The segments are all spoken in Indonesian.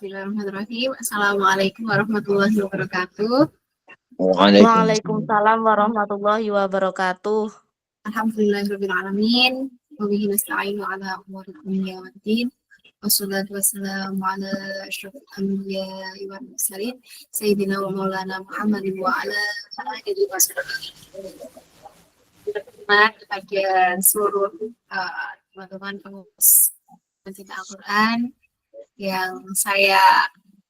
Bismillahirrahmanirrahim. Assalamualaikum warahmatullahi wabarakatuh. Waalaikumsalam warahmatullahi wabarakatuh. Alhamdulillahirabbil alamin. Wa bihi nasta'inu ala umuri dunya waddin. Wassalatu wassalamu ala asyrofil anbiya'i wal mursalin sayyidina wa maulana Muhammadin wa ala alihi wasallam. Kepada seluruh teman-teman pengurus pencinta Al-Quran yang saya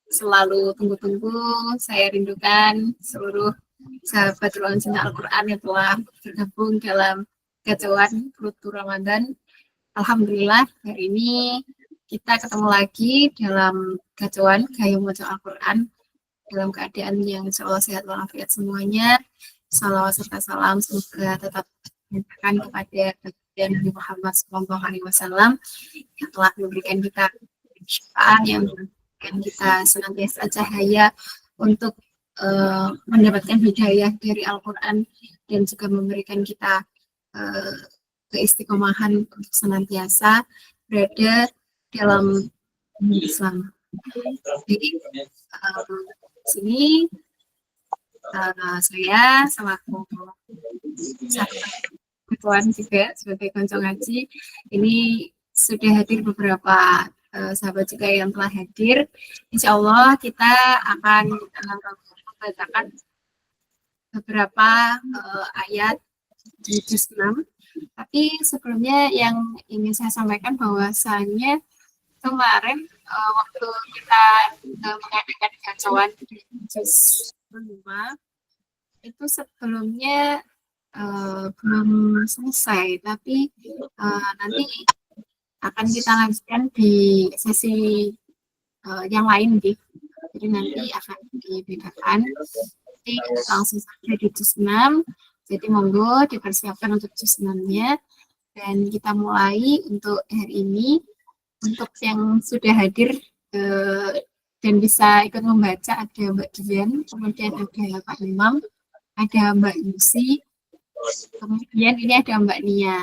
selalu tunggu-tunggu, saya rindukan seluruh sahabat pencinta Al-Quran yang telah bergabung dalam gacauan Kultur Ramadan. Alhamdulillah hari ini kita ketemu lagi dalam gacauan Gayung Moco Al-Quran dalam keadaan yang insya Allah sehat walafiat semuanya. Salawat serta salam semoga tetap diberikan kepada Nabi Muhammad SAW yang telah memberikan kita syafaat, yang memberikan kita senantiasa cahaya untuk mendapatkan hidayah dari Al-Quran dan juga memberikan kita keistiqomahan untuk senantiasa berada dalam Islam. Jadi sini saya selaku ketuaan juga sebagai konco ngaji ini sudah hadir beberapa sahabat juga yang telah hadir. Insya Allah kita akan membacakan beberapa ayat di juz 6. Tapi sebelumnya yang ingin saya sampaikan bahwasanya kemarin waktu kita mengadakan gacauan di juz 5 itu sebelumnya belum selesai, tapi nanti akan kita lanjutkan di sesi yang lain gitu. Jadi nanti akan dibedakan. Jadi langsung saja di juz 6. Jadi monggo dipersiapkan untuk juz 6-nya dan kita mulai untuk hari ini. Untuk yang sudah hadir dan bisa ikut membaca ada Mbak Dian, kemudian ada Pak Imam, ada Mbak Yusi, kemudian ini ada Mbak Nia.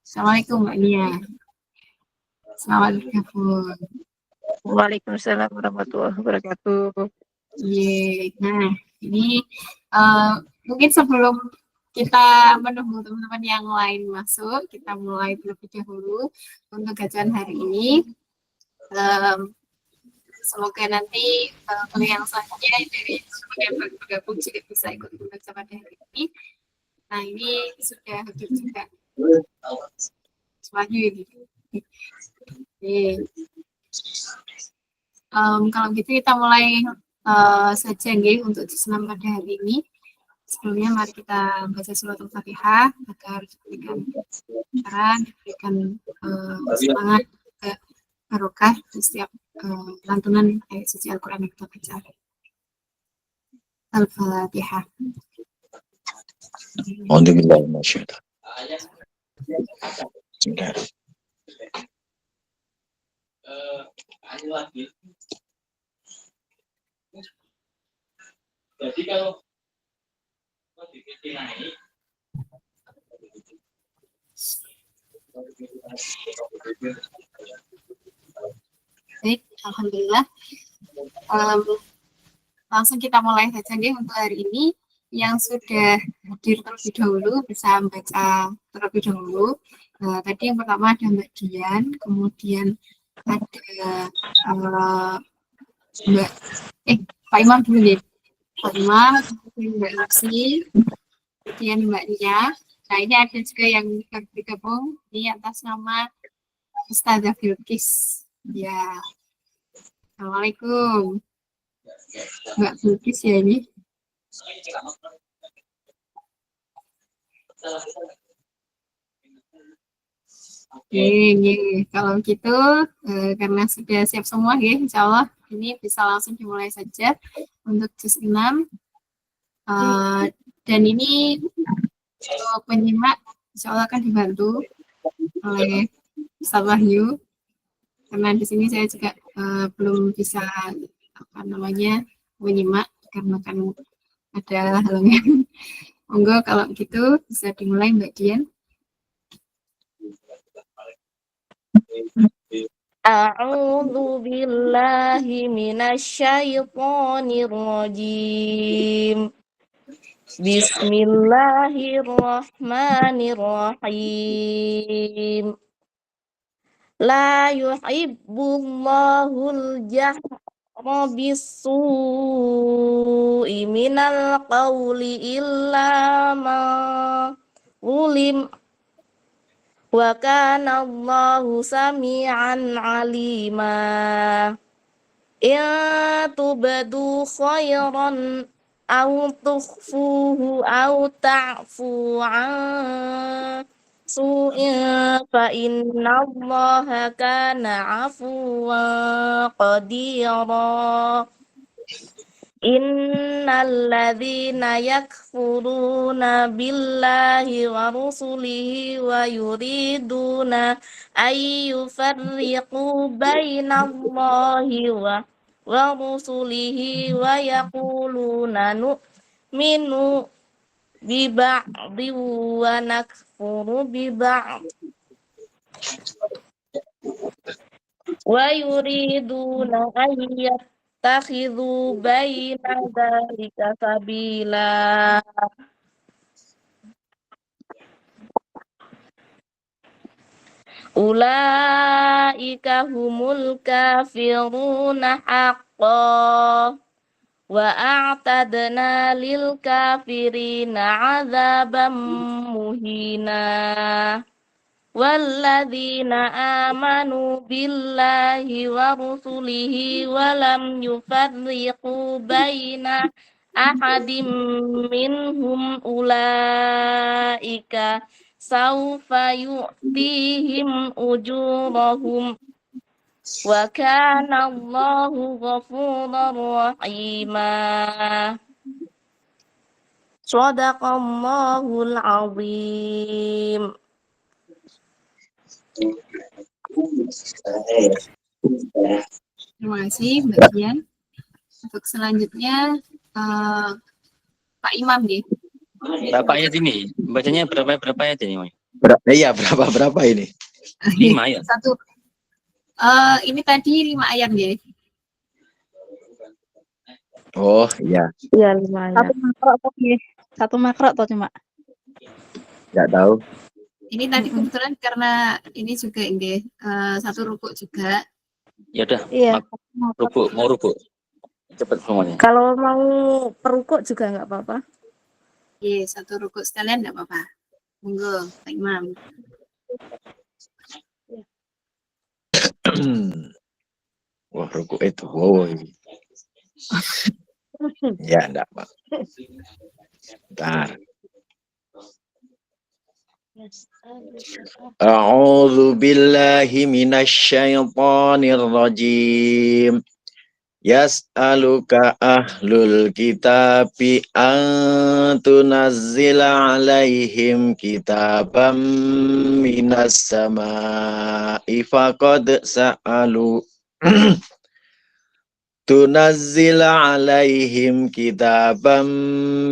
Assalamualaikum Mbak Nia. Selamat bergabung. Waalaikumsalam warahmatullahi wabarakatuh. Nah, ini mungkin sebelum kita menunggu teman-teman yang lain masuk, kita mulai terlebih dahulu untuk gacauan hari ini. Semoga nanti yang selanjutnya dari yang bergabung juga bisa ikut membaca pada hari ini. Nah, ini sudah hadir juga semuanya ini. Kalau gitu kita mulai saja nih untuk juz 6 pada hari ini. Sebelumnya mari kita baca surat Al-Fatihah agar diberikan saran, diberikan semangat ke barokah di setiap lantunan ayat suci Al-Quran yang kita baca. Al-Fatihah. Jadi kalau naik baik, alhamdulillah. Langsung kita mulai saja nih untuk hari ini. Yang sudah hadir terlebih dahulu bisa membaca terlebih dahulu. Tadi yang pertama ada Mbak Dian, kemudian ada Pak Imam dulu ya. Pak Imam, kemudian Mbak Lucy, kemudian Mbak Nia. Nah, ini ada juga yang bergabung ini atas nama Ustazah Bilqis. Ya. Assalamualaikum. Mbak Bilqis ya ini. Oke, kalau gitu karena sudah siap semua ya, insya Allah ini bisa langsung dimulai saja untuk juz 6. Dan ini penyimak insya Allah akan dibantu oleh Ustaz Wahyu, karena di sini saya juga belum bisa menyimak karena kan ada halangan. Monggo kalau gitu bisa dimulai Mbak Dian. A'udzu billahi minasyaitonir rajim. Bismillahirrahmanirrahim. La yuhibbullahul jahra bis-su'i minal qawli illa man zulim. Wa kana Allahu sami'an alima. In tubadu khairan aw tukhfuhu aw ta'fu an su'in fa innallaha kana 'afuwan qadira. Innal ladzina yakfuruna billahi wa rusulihi wa yuriduna ay yufarriqu bainallahi wa rusulihi wa yaquluna nu'minu bi ba'di wa nakfuru bi ba'd wa yuriduna ay takhidhu baina dzalika sabila. Ulaika humul kafiruna haqqan wa a'tadna lil kafirina 'adzaban muhina. Walladzina amanu billahi wa rusulihi wa lam yufarriqu baina ahadim minhum ulaika sawfa yu'tihim ujurahum wa kana Allahu ghafurar rahima. Shadaqallahul azim. Terima kasih Mbak Dian. Untuk selanjutnya Pak Imam nih. Berapa ayat ini? Bacanya berapa ayat ini? Iya, berapa ini? 5 ayat. Satu. Ini tadi 5 ayat ya. Oh, iya. Iya, 5 ayat. Satu makro atau cuma? Enggak tahu. Ini tadi kebetulan karena ini juga ini satu rukuk juga. Ya udah. Iya. Mau rukuk. Cepat semuanya. Kalau mau perukuk juga nggak apa-apa. Iya, satu rukuk sekalian enggak apa-apa. Monggo, Pak Imam. Wah, rukuk itu. Wow. Ya, enggak, Pak. Bentar. A'udzu billahi minasyaitonir rajim. Yas'aluka ahlul kitabi an tunazzila alaihim kitaban minas sama'i faqad sa'alu tunazzila alaihim kitaban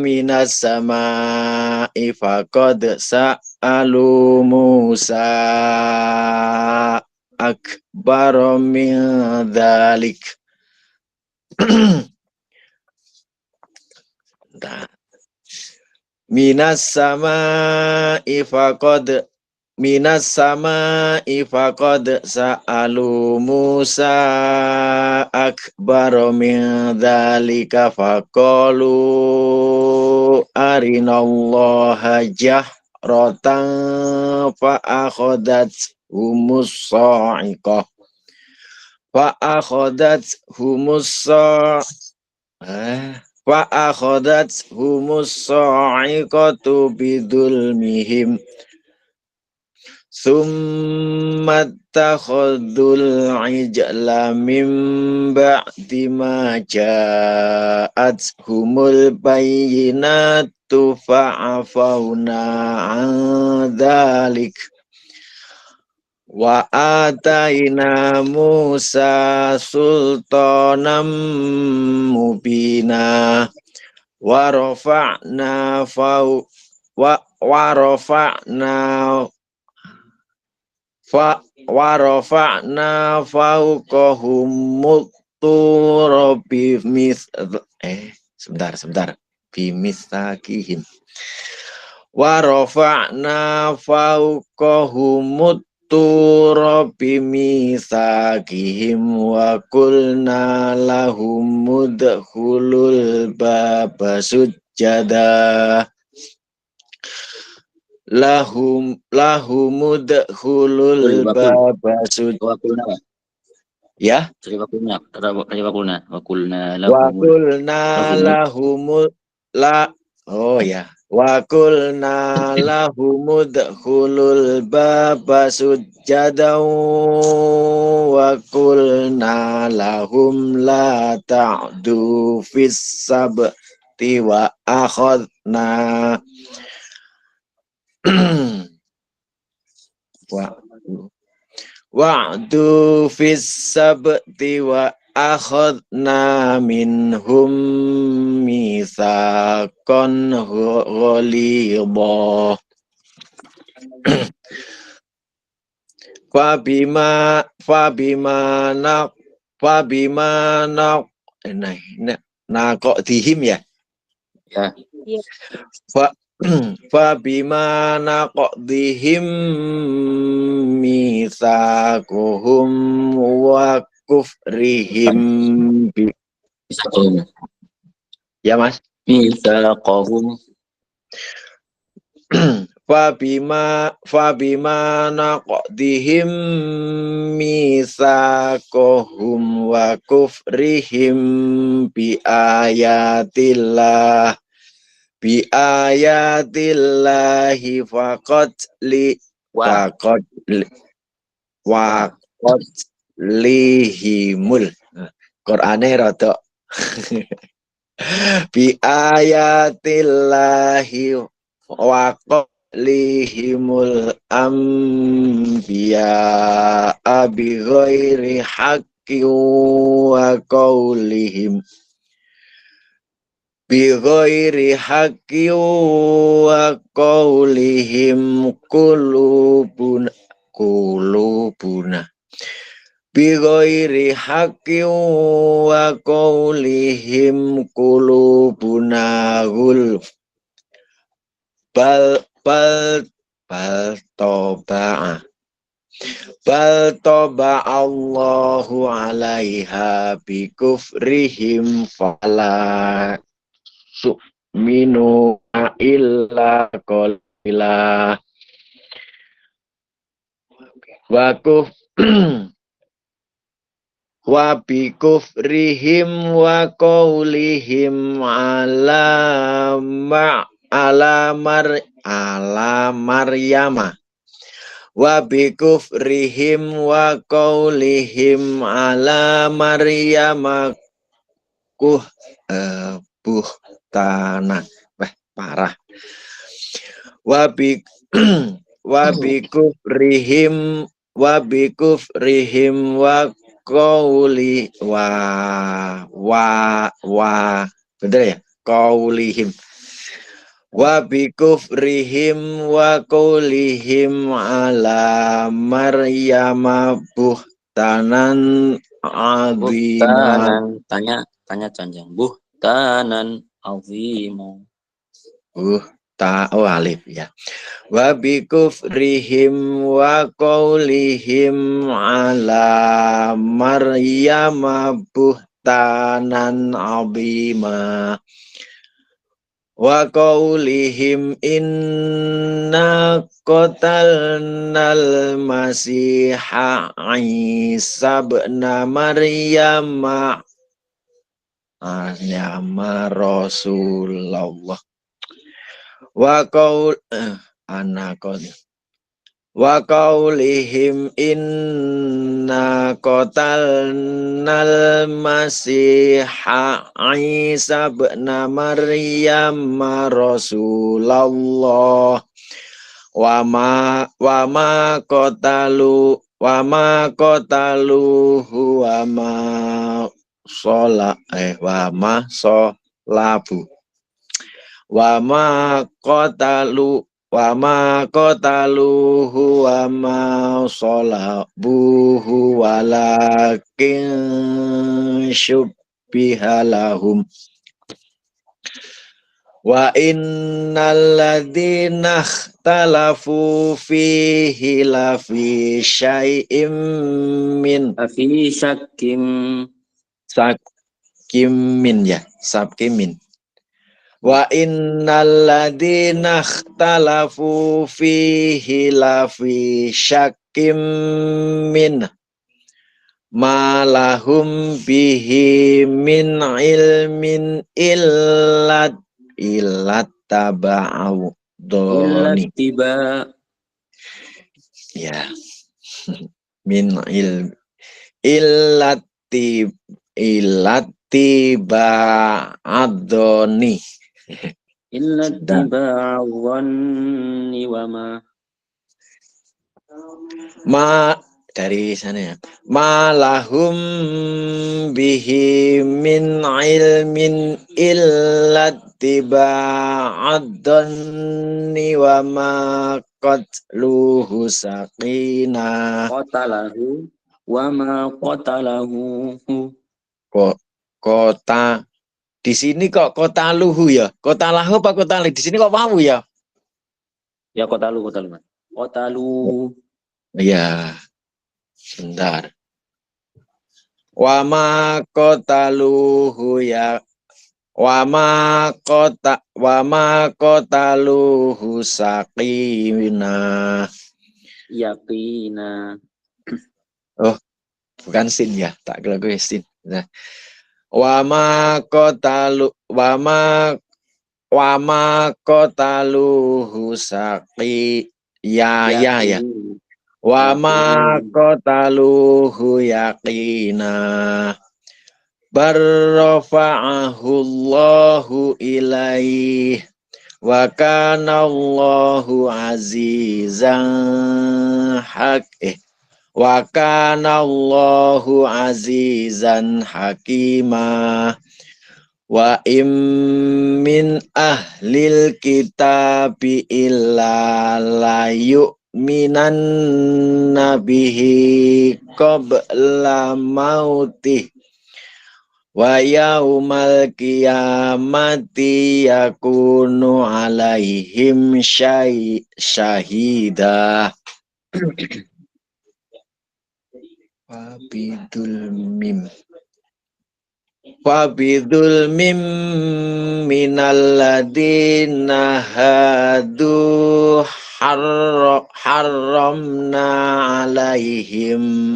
minas sama'i faqad sa'alu Musa akbar min dzalik. Minas sama'i faqad sa'alu Musa akbar min dzalika faqalu arinallaha jahratan fa akhadat humus sa'iqah sa'iqatu bidulmihim summa takhadul ijla min ba'di ma ja'at humul bayyinatu fa'afawna an dhalik wa ataina Musa sultanan mubina wa rafa'na wa rafa'na fawqahum tur sebentar bimisakihim wa rafa'na fawqahum tur bimisakihim wa qulna lahum udkhulul baba sujada lahumudkhulul baba Wakulna. ya Jadi wakulna. Wakulna. Wakulna wa lahum. qulna lahumul la oh ya wa qulna lahumudkhulul baba sujada wa qulna lahum la ta'du fis sabti wa akhadna wa'du fis sabti wa akhadna minhum mitsaqan ghalidha fabima kok dihim ya Ya. Fabima naqdihim mitsaquhum wa kufrihim bi Misaqahum. ya Mas Misaqahum. Fabima naqdihim mitsaquhum wa kufrihim bi ayatillahi faqat lihimul Qur'ane rada bi ayatillahi waqat lihimul anbiya bi ghairi haqqi wa qaulihim bi ghairi haqqi wa qaulihim qulubuna bi ghairi haqqi wa qaulihim qulubuna gulf bal toba Allahu alaiha bi kufrihim fala su'minu illa qalila wa bi kufrihim wa qaulihim ala Maryama wa bi kufrihim wa qaulihim ala Maryama buhtana parah wa bi kufrihim wa qauli betul ya qaulihim wa bi kufrihim wa qaulihim ala Maryama buhtanan azima Tanya panjang. Buhtanan azima. Alif ya. Wa bi kufrihim wa qaulihim ala Maryama buhtanan azima. Wa qaulihim inna qatalnal masiha Isa ibn Maryam nama Rasulullah wa qaulihim inna qatalnal masiha Isa ibn Maryam Rasulullah wa ma qataluhu wa ma solabu wa ma qatalu wa ma qataluhu wa ma salabuhu walakin syubbiha lahum wa innal ladzina ikhtalafu fihi lafi syai'im min Afi syakim sakimin ya sakimin wa innal ladzina ikhtalafu fihi lafi syakkim min ma lahum bihi min ilmin illat taba'u illa doni tiba ya min illati ba'adoni illa dan tiba wanni wa ma dari sana ya malahum bihi min ilmin illati wa ma qatluhu saqina qatalahu wa ma qatalahu kota di sini kok kota luhu ya kota lahu apa kota li di sini kok wawu ya ya qatalu ya bentar wa ma qataluhu ya wa ma qataluhu saqina yaqina oh bukan sin ya tak kira gue sin nah wa ma qataluhu saqi ya wa ma qataluhu yaqina barrafa'ahu Allahu ilaih wa kana Allahu azizan wa kana Allahu azizan hakima wa im min ahlil kitabi illa la yu'minan nabihi qabla mautih wa yaumal qiyamati yakunu alaihim syahida Wabidul mim minal ladina hadu harramna alaihim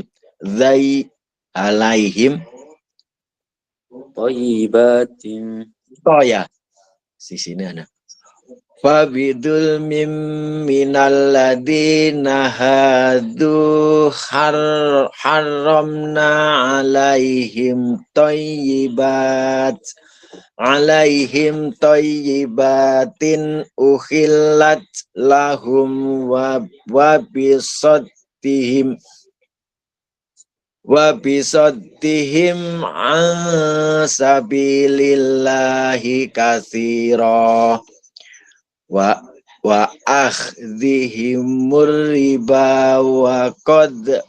thayyibatin ya di sini ada Fabidul mim minal ladina hadu harramna alaihim tayyibatin uhillat lahum wa bisaddihim an sabilillahi katsira wa akhdhihimur riba wa qad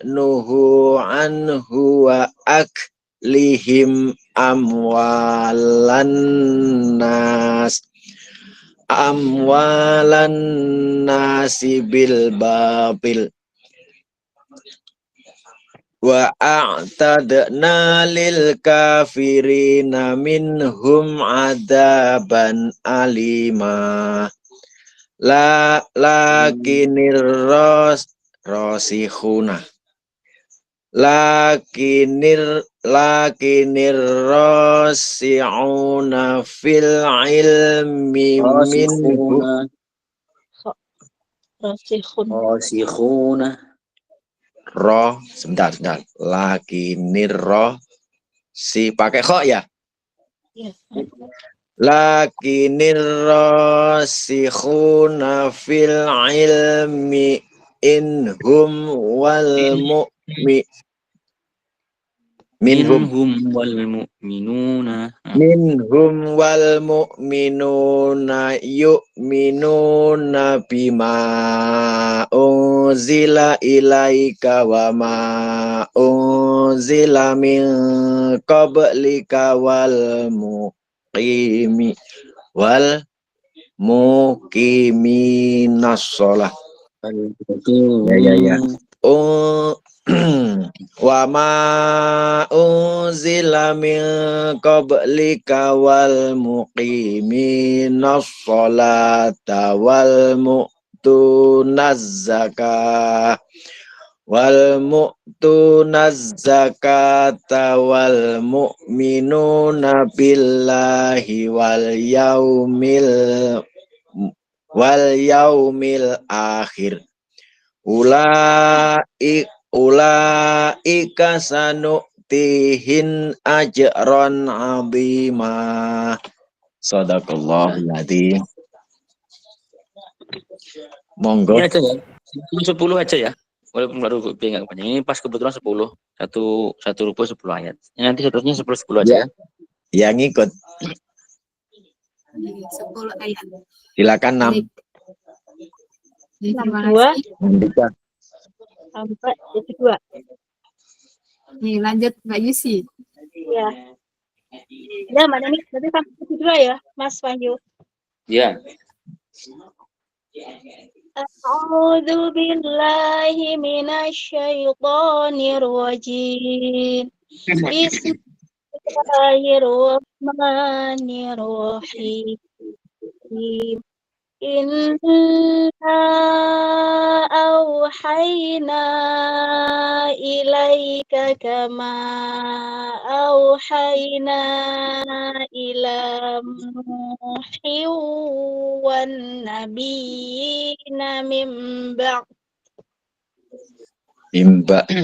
nuhu anhu wa aklihim amwalan nasi bil babil wa a'tadna lil kafirina minhum adaban alima lakinir rasikhuna fil ilmi minhum rasikhuna sebentar lakinir si pakai kho ya lakinir rasikhuna fil ilmi inhum wal mu'mi minhum wal mu'minuna. minhum wal mu'minuna yu'minuna bima unzila ilaika wa ma unzila min qablika wal muqiminas shalah. Ya. Wa ma unzila min qablika wal muqiminas sholata wal mu'tunaz zakah wal zakata wal mu'minuna billahi wal yaumil akhir ulaika sanu'tihin ajran 'azima. Shadaqallahul adzim. Monggo. Ini aja ya. 10 aja ya. Walaupun baru nggak banyak. Ini pas kebetulan 10. Satu ruku 10 ayat. Nanti seterusnya 10 aja ya. Yang ikut 10 ayat. silakan 6. Terima 2 kasih. Andika. sampai 2. Nih, lanjut Mbak Yusi. Ya. Ya, Mbak Nani, berarti sampai 2 ya, Mas Wahyu. Ya. A'udzu billahi minasyaitonir rajim. Bismillahirrahmanirrahim. Inna auhayna ilaika kama auhayna ila Nuhin wan nabiyina min ba'd. Imba'ti.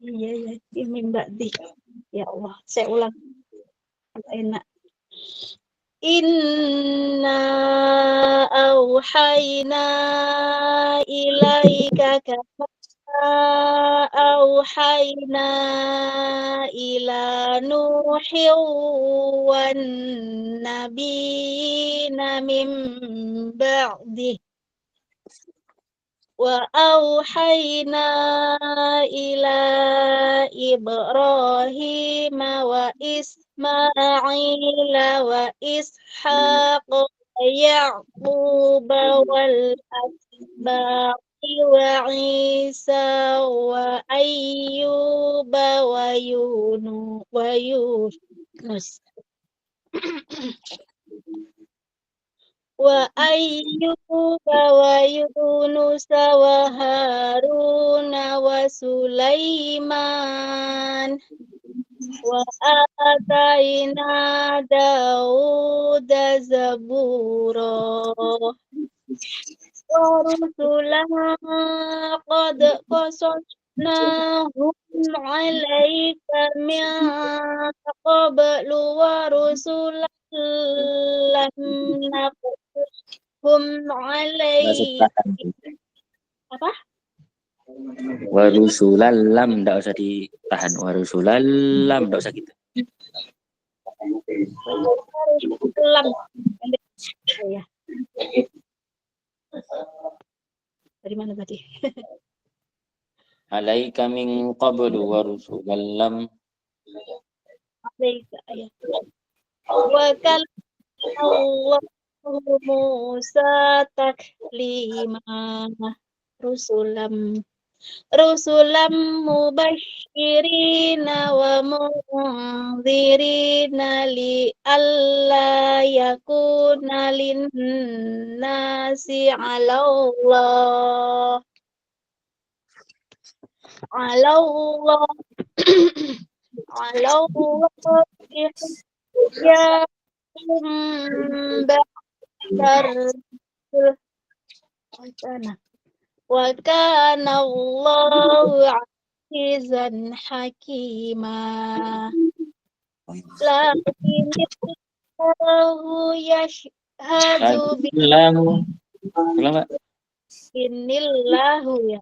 Iya, min ba'di. Ya Allah, saya ulang. Enak. Inna auhayna ilaika kama auhayna ila Nuhin wan nabiyina min ba'dih wa auhayna ila Ibrahim wa Ismail wa Ishaq wa Ya'qub wal asbaqi wa Isa wa Ayyub wa Yunus wa Ayyuba wa Yunus wa Haruna wa Sulaiman wa ataina Dauda zabura wa rusulan qad qasasnahum alaika min qablu wa rusulan lam naqsusum alaika. Apa? Warusulan lam enggak usah ditahan. Warusulan lam enggak usah gitu. Lam. Ya. Dari mana tadi? Alaika min qablu warusulan lam. Alaika ya. Wa kallahu Musa taklima rusulam mubashirina wa munzirina li alla yakuna linnasi ala Allah ya wa kana Allahu azizan hakima. Lakin Allahu yashhadu Lam. Ulang, Mbak. Innillahu ya.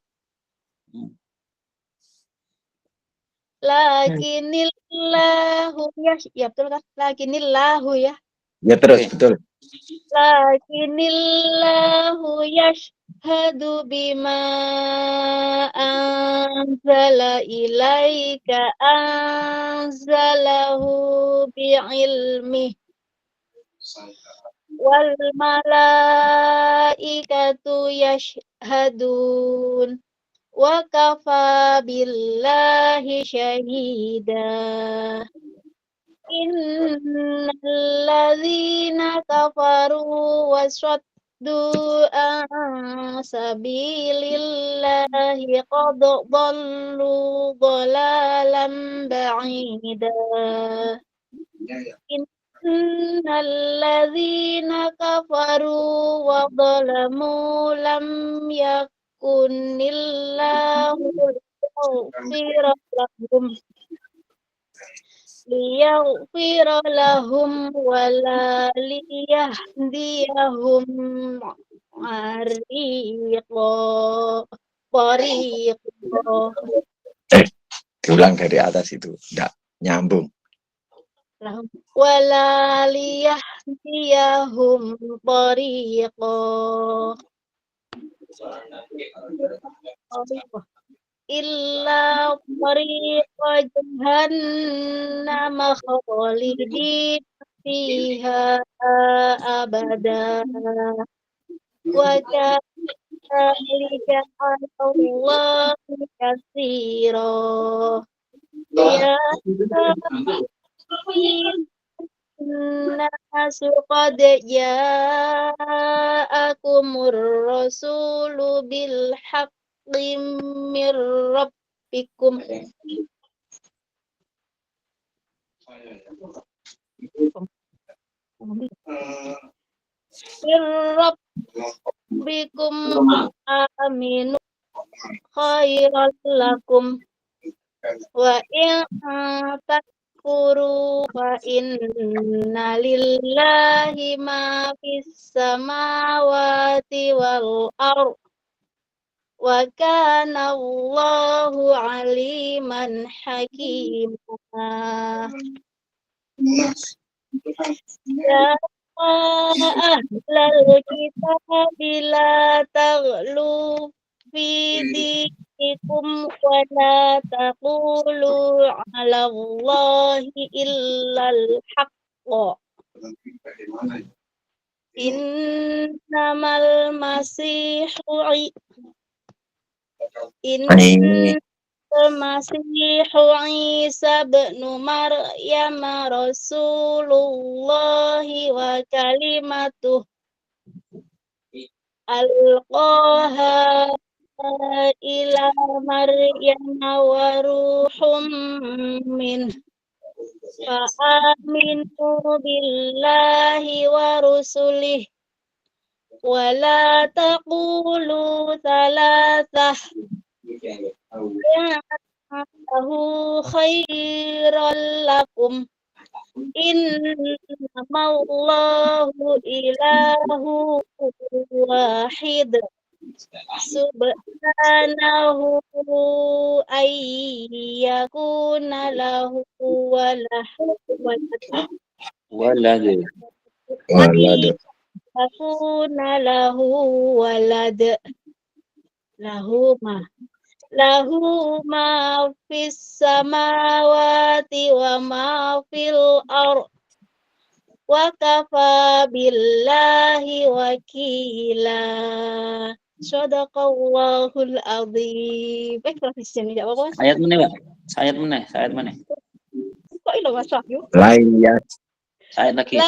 Lakinillahu ya betul kan? Lakinillahu ya. Ya terus, Oke. betul. Lakinillahu yashhadu bima anzala ilaika anzalahu bi'ilmih wal malaikatu yashhadun wa kafa billahi syahida. Innalladzina kafaru wasaddu an sabilillahi qad dhallu dhalalan ba'ida. Innalladzina kafaru wa dhalamu lam yakunillahu liyaghfira lahum wala liyahdiyahum tariqa. Diulang dari atas itu, enggak nyambung. Wala liyahdiyahum tariqa. Illa tariqa jahannam khalidin fiha abada wa dzalika 'alallahi katsira. Ya nasu qad ja'akumur rasulu bil haqqi mir rabbikum aminu khairal lakum wa in takfuru fa inna lillahi ma fis samawati wal ardh wa kana Allahu aliman hakimah. Ya ahlal kitab la taghlu fi dinikum wa la taqulu 'ala Allahi illal haqq. Innamal masihu Isa bin Maryam Rasulullah wa kalimatuh alqaha ila Maryam wa ruhum min fa aminu billahi wa rusulih wa la taqulu thalathah Allahu khairal lakum innamallahu ilahu wahid subhanahu ayyakuna lahu Walad. yakuna lahu walad lahu ma fis samawati wa ma fil ardh wa kafa billahi wakila. Shadaqallahul azim. Profesional tidak apa-apa. Ayat mana, Pak? Ayat mana? Kok ini masuk yuk? Layas. Ayat lagi.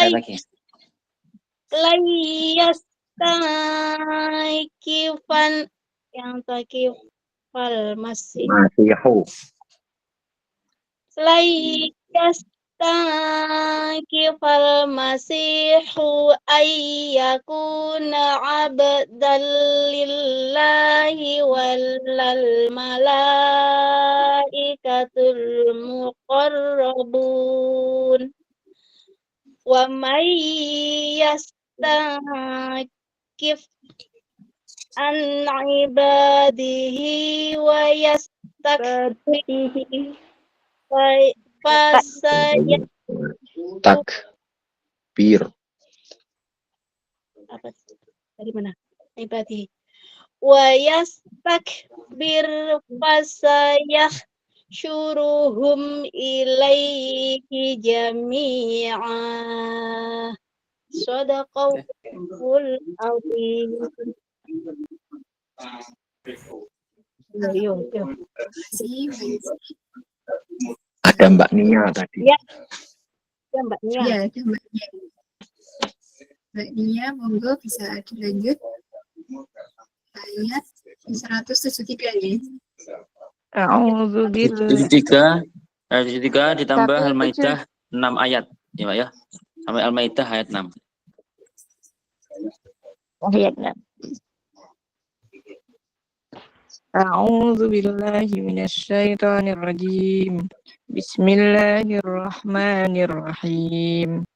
Layas takifan yang takifal Masihu. Layastakifal masihu ayyakuna abdan lillahi wal malaikatul muqarrabun wa may yastakif an ibadihi wa yastakbir Fasaya Takbir. apa? Dari mana? Ibadi. Wa yastakbir fasayah syuruhum ilaihi jami'a. Sadaqallahul azim. Yo. Masih, Ada Mbak Nia tadi. Ya. Ya, Mbak Nia. ya, ada Mbak Nia. Mbak Nia, monggo bisa dilanjut. Ayat 173 ya. A'udzu billahi 73 ditambah Satu, Al-Maidah 6 ayat. Ya, Pak ya. Sampai Al-Maidah ayat 6. ayatnya. A'udzu billahi minasyaitonir rajim. Bismillahirrahmanirrahim.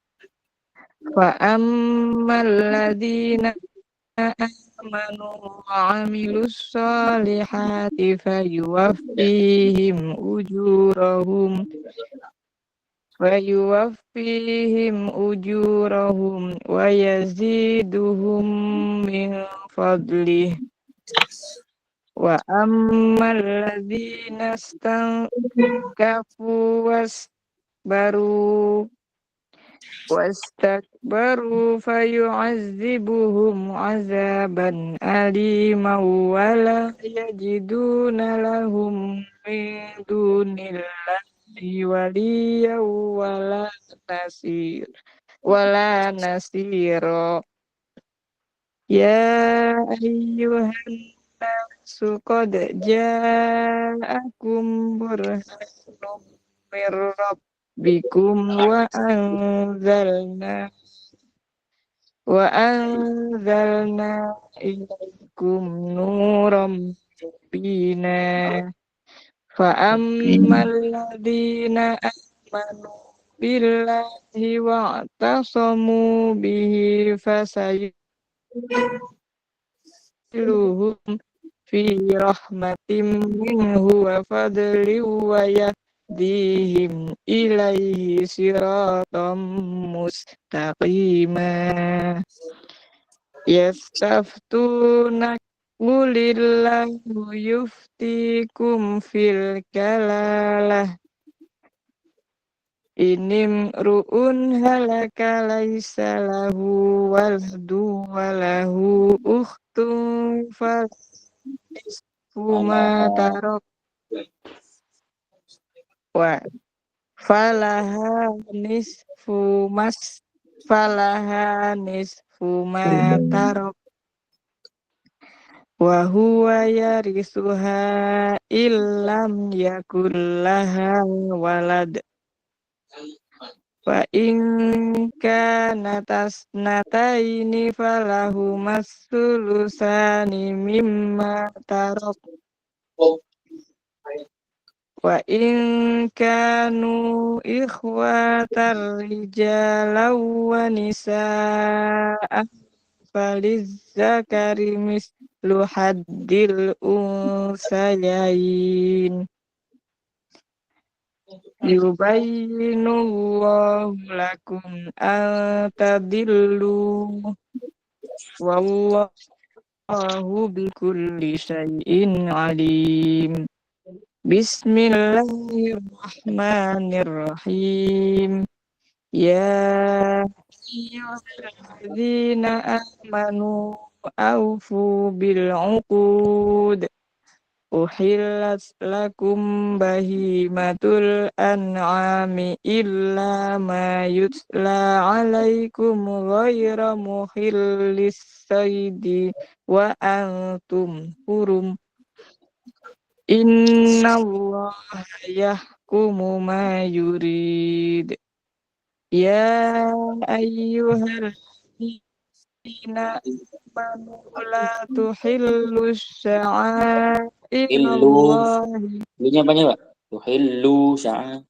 Wa ammal ladzina amanu wa 'amilus shalihati fayuwaffihim ujurahum wa yaziduhum min fadlih. Wa ammal ladzina kafu wastakbaru fayu'adzibuhum 'adzaban aliman wa la yajiduna lahum min dunillahi waliyyan wala nasira. Ya ayyuhan nasu qad ja'akum burhanun mir rabbikum wa anzalna ilaikum nuram mubina. Fa ammal ladzina amanu billahi wa atasamu bihi fasayyiluhum fi rahmatim minhu wa fadli wa yahdihim ilaihi siratam mustaqima. Yastaftunak qulillahu yuftikum fil kalalah inim ru'un halaka laisa lahu waladu walahu ukhtun fuma tarok wa falaha nisfu ma tarok wa huwa yarisuha illam yakullaha walad. Wa in kana tasnataini falahu masulusani mimma tarok. Wa in kanu ikhwatar rijalan wa nisa'an falizzakari mislu haddil unsayain. Yubayyinullahu lakum an tadillu wallahu bikulli syai'in alim. Bismillahirrahmanirrahim. Ya ayyuhalladzina amanu awfu bil 'uqud. Uhillat lakum bahimatul an'ami illa ma yutla alaikum ghayra muhillis saydi wa antum hurum. Innallaha yahkumu ma yurid. Ya ayyuhalladzina amanu la tuhillu sya'airallahi. Lunya banyak, Pak. Tuhillu sa'a.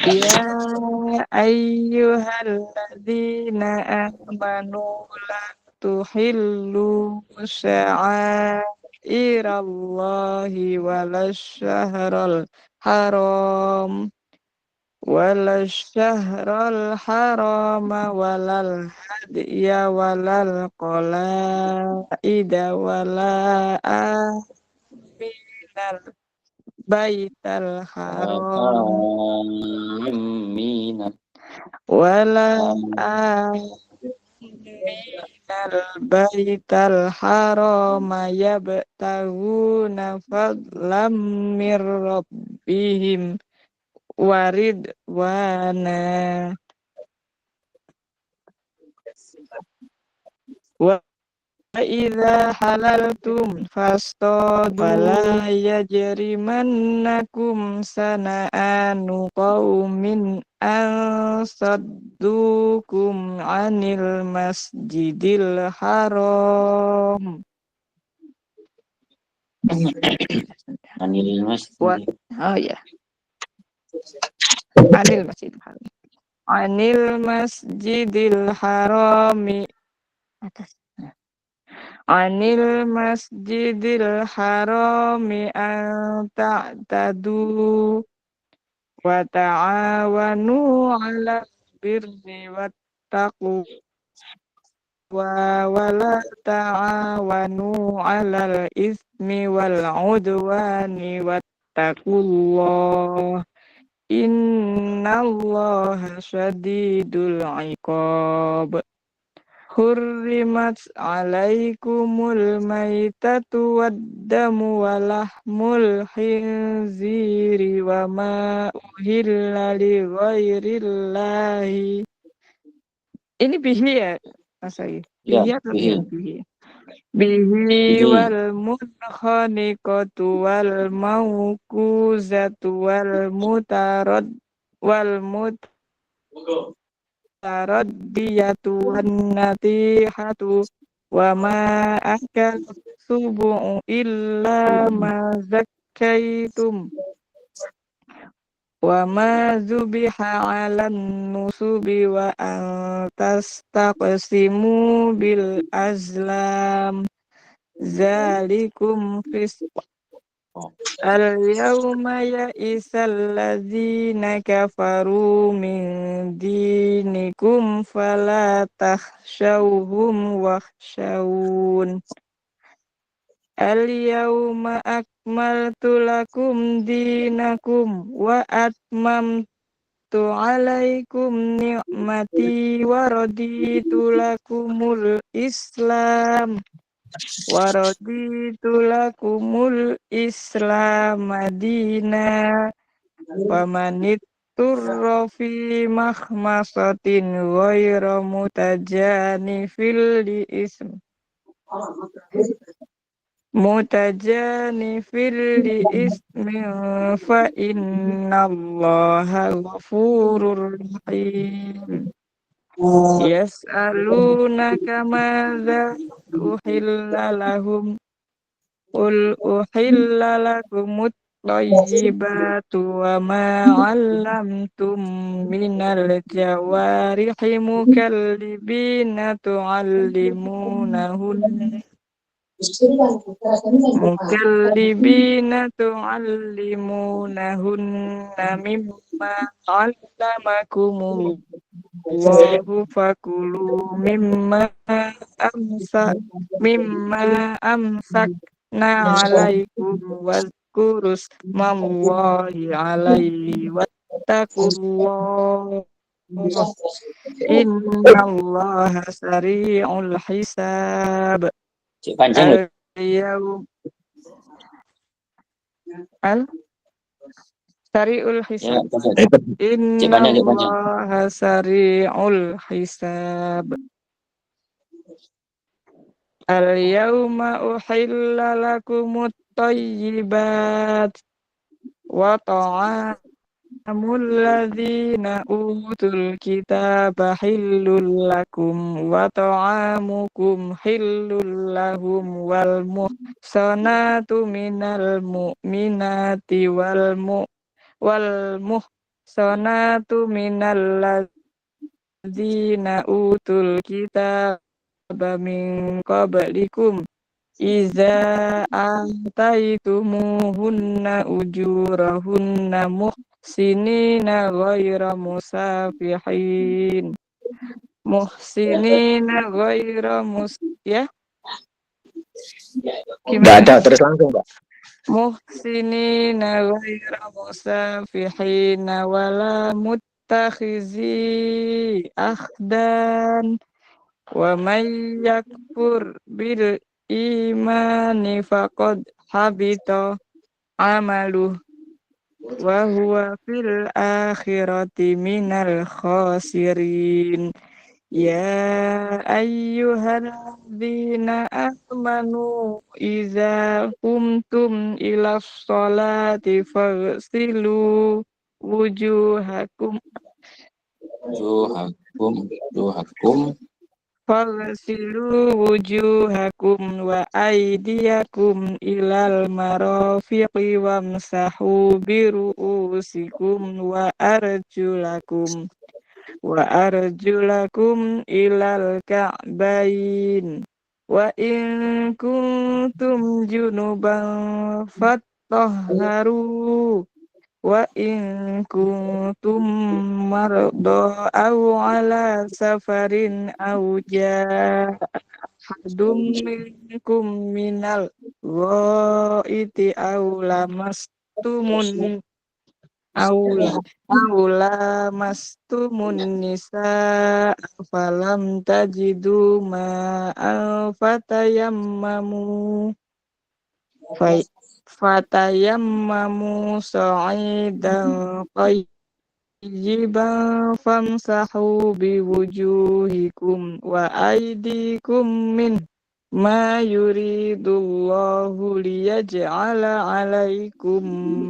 Ya ayyuhalladzina amanu la tuhillu sya'airallahi syairallahi walasyahrul haram walasyahrul harama walal hadiya walal qalaida wala aminal baital haram Amin. wala minal baital harama yabtaguna fadlam mir rabbihim waridwana wa idza halaltum fastadu wala yajrimannakum sana'anu qaumin an saddukum anil masjidil haram Anil Mas. What? Oh ya, anil masjidil haram. Anil masjidil harami atas. Anil masjidil harami an ta'tadu wa ta'awanu 'alal birri wat taqwa wa la ta'awanu 'alal ismi wal 'udwani wattaqullah innallaha syadidul 'iqab. Hurrimat 'alaikumul maitatu waddamu walahmul khinziri wa ma uhilla li ghairillahi. Ini bihi ya, Mas Ai? Ya, Bihi atau bihi. bihi? Bihi Bihi. wal munkhaniqatu wal mawquzatu wal mutaraddiyatu wan natihatu wa ma akal subu'u illa ma zakkaitum wa ma zubiha 'alan nusubi wa an tastaqsimu bil azlam zalikum fisq. Al-yawma ya'isal ladzina kafaru min dinikum fala takhshawhum wakhshawun. Al-yawma akmaltu lakum dinakum wa atmamtu alaikum ni'mati wa raditu lakumul Islam madina wa manitturra fi makhmasatin ghayra mutajanifil li ism ismin fa innallaha ghafurur rahim. Yas'alunaka madza uhilla lahum qul uhilla lakumut thayyibatu wa ma 'allamtum minal jawarihi mukallibina tu'allimunahunna mimma 'allamakumullah Allahu fakulu amsakna alaikum wazkurus mallahi alaihi wattaqullah innallaha sari'ul hisab. Cik panjang loh. Sari'ul Ya, hisab. cik panjang, cik panjang. Innallaha sari'ul hisab. Al-yawma uhilla lakumut thayyibat wa ta'amul ladzina utul kitaba hillul lakum wa ta'amukum hillul lahum wal muhsanatu minal mu'minati wal muhsanatu minal ladzina utul kitaba min qablikum Iza ataitumuhunna ujurahunna muhsinina ghaira musafihin. Muhsinina ghaira ya Enggak gimana? ada, terus langsung, Pak. Muhsinina ghaira musafihina wala muttakhizi akhdan wa may yakfur bil imani faqad habita amaluh wa huwa fil akhirati minal khasirin. Ya ayyuhalladzina amanu iza kumtum ila sholati faghsilu wujuhakum Juhakum wa aydiyakum ilal marafiqi wamsahu biru'usikum wa arjulakum ilal ka'bain wa in kuntum junuban fattahharu wa in kuntum marda aw ala safarin aw jahadum minkum minal ghaiti aw lamastumun aula aula mastumun nisa falam tajidu ma fatayammamu fatayammamu sa'idan tayyiban famsahu biwujuhikum wa aydikum min ma yuridullahu liyaj'ala 'alaikum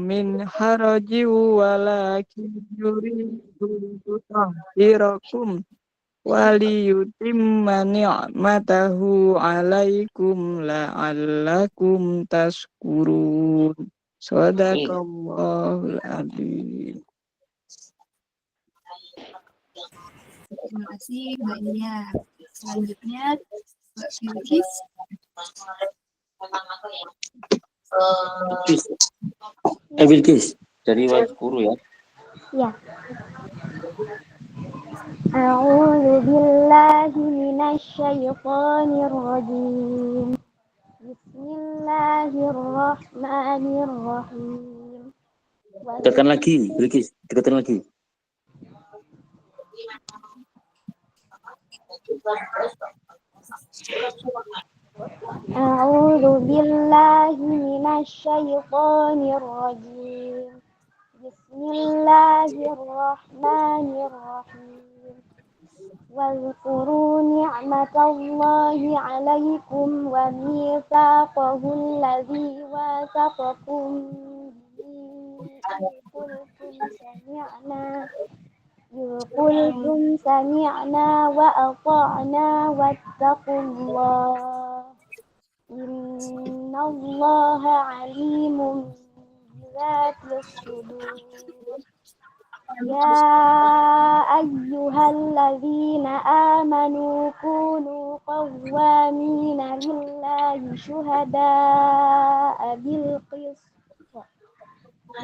min harajin walakin yuridu liyutahhirakum waliyutimma ni'matahu 'alaikum la'allakum tashkurun. Shadaqallahul adzim. Terima kasih Mbak Nia. Selanjutnya Mbak Bilkis. Bilkis dari Guru ya. Ya. A'udzu billahi minasy syaithanir rajim. Bismillahirrahmanirrahim. Tekan lagi, Bilkis, tekan lagi. A'udzu billahi minasy syaithanir rajim. Bismillahirrahmanirrahim. Wadhkuru ni'matallahi 'alaikum wa mitsaqahu alladzi wathaqakum bihi qultum sami'na wa ata'na wattaqullah innallaha 'alimun bizatis sudur. Ya ayyuhalladzina amanu kunu qawwamina lillahi syuhada'a bil qist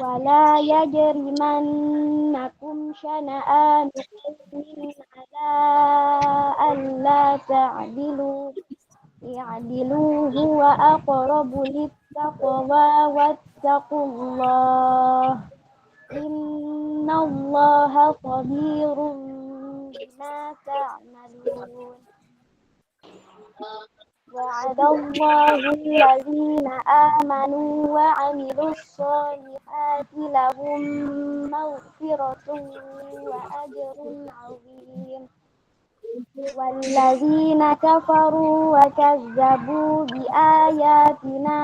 wa la yajrimannakum syana'anu qawmin ala alla ta'dilu i'dilu huwa aqrabu littaqwa wattaqullah innallaha khabirun bima ta'malun. Wa'adallahu alladhina amanu wa 'amilus solihati lahum maghfiratun wa ajrun 'azim. Walladzina kafaru wa kazzabu bi ayatina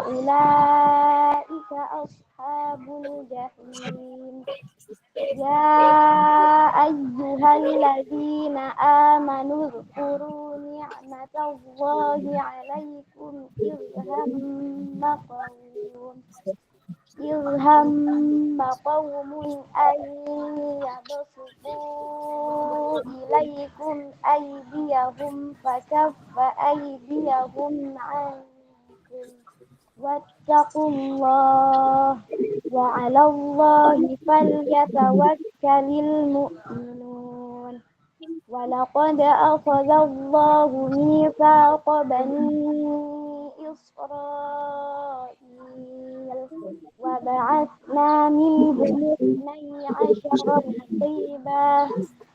ulaika ashabul jahim. Ya ayyuhalladzina amanu dzkuru ni'matallahi 'alaikum idh إذ هم قوم أن يبسطوا إليكم أيديهم فكف أيديهم عنكم واتقوا الله وعلى الله فليتوكل المؤمنون ولقد أخذ الله ميثاق بني إسرائيل وبعثنا منهم 12 نقيبا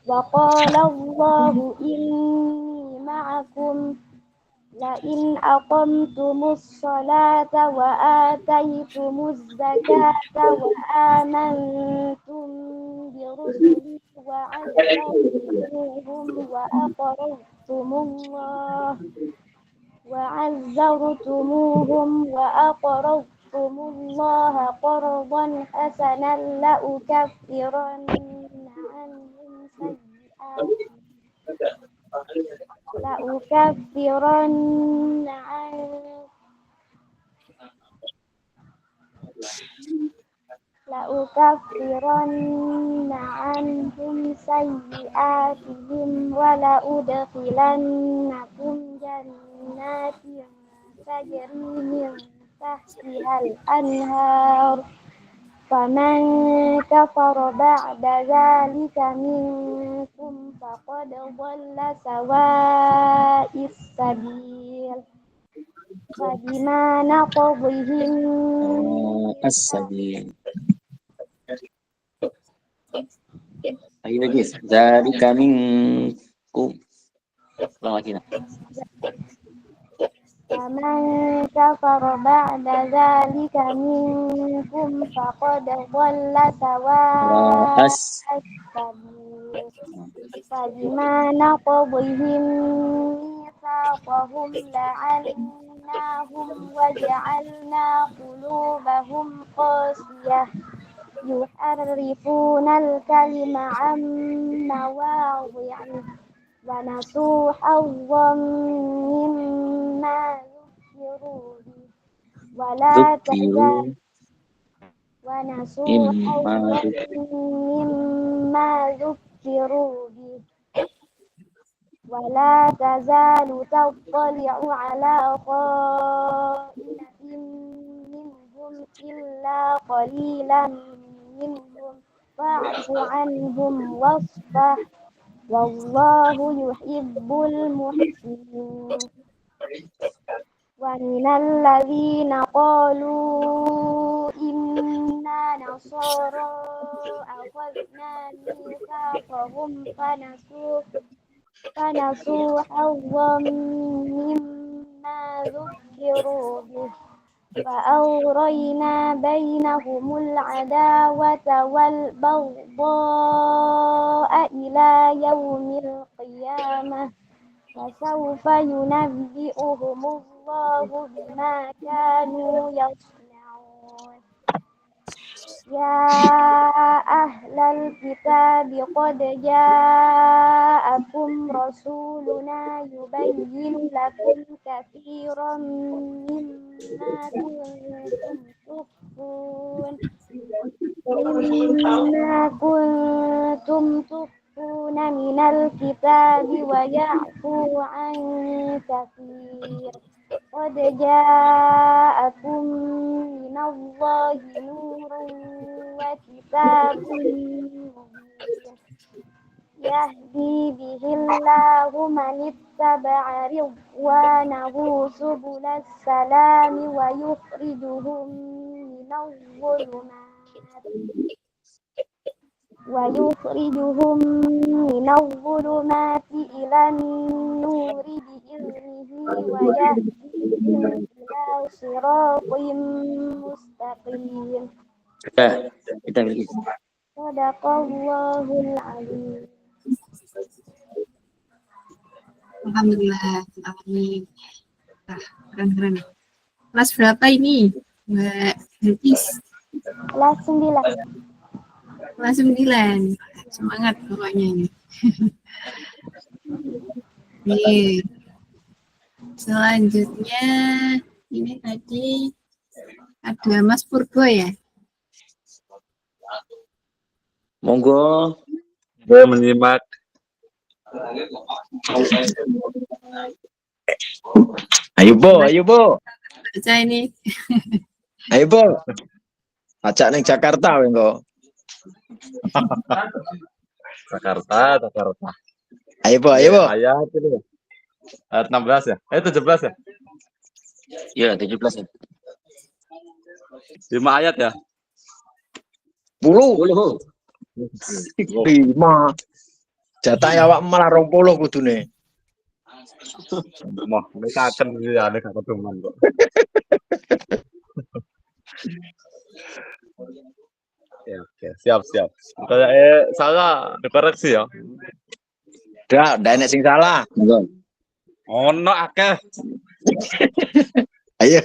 وقال الله إني معكم لئن أقمتم الصلاة وآتيتم الزكاة وآمنتم برسلي وعزرتموهم وأقرضتم الله قرضا حسنا لأكفرن عنهم سيئاتهم ولأدخلنكم جنات تجري من تحتها الأنهار فمن كفر بعد ذلك منكم فقد ضل سواء السبيل فبما نقضهم السبيل. Lagi. Dari kami ulang lagi nak. فمن كفر بعد ذلك منكم فقد ضل سواء السبيل فبما نقضهم ميثاقهم لعناهم وجعلنا قلوبهم قاسية يحرفون الكلم عن مواضعه ونسوا حظا مما ذكروا به ولا تزال ونسوا حظا مما ذكروا به ولا تزال تطلع على خائنة منهم إلا قليلا منهم فاعف عنهم واصفح والله يحب المحسنين ومن الذين قالوا إنا نصارى أخذنا ميثاقهم فنسوا حظا مما ذكروا به فأغرينا بينهم العداوة والبغضاء إلى يوم القيامة فسوف ينبئهم الله بما كانوا يصنعون يا أهل الكتاب قد جاءكم رسولنا يبين لكم كثيرا مما كنتم تخفون من الكتاب ويعفو عن كثير قد جاءكم من الله نور وكتاب مبين يهدي به الله من اتبع رضوانه سبل السلام ويخرجهم من الظلمات إلى النور بإذنه ويهديهم إلى صراط مستقيم. Kita beri. Sadaqallahul azim. Alhamdulillah. Amin. Nah, keren-keren. Kelas berapa ini, Mbak Hafiz? Kelas 9. Kelas 9. Semangat pokoknya ini. Nih. Selanjutnya ini tadi ada Mas Purbo ya. Monggo. Gue menyimak. Ayo Bo. Baca ini. Ayo Bo. Ajak neng Jakarta we engko. Jakarta. Ayo Bo. Ayat itu. Ayat 16 ya? 17 ya? Ya, 17 ya. 5 ayat ya? 10. 10. 5. Jatah awak malah 20 kudune. Mah, mereka akan ya ada kata teman kok. Ya, oke, siap. Kalau salah, dikoreksi ya. Dak, ndak enek sing salah. Monggo. Ono akeh. Ayo.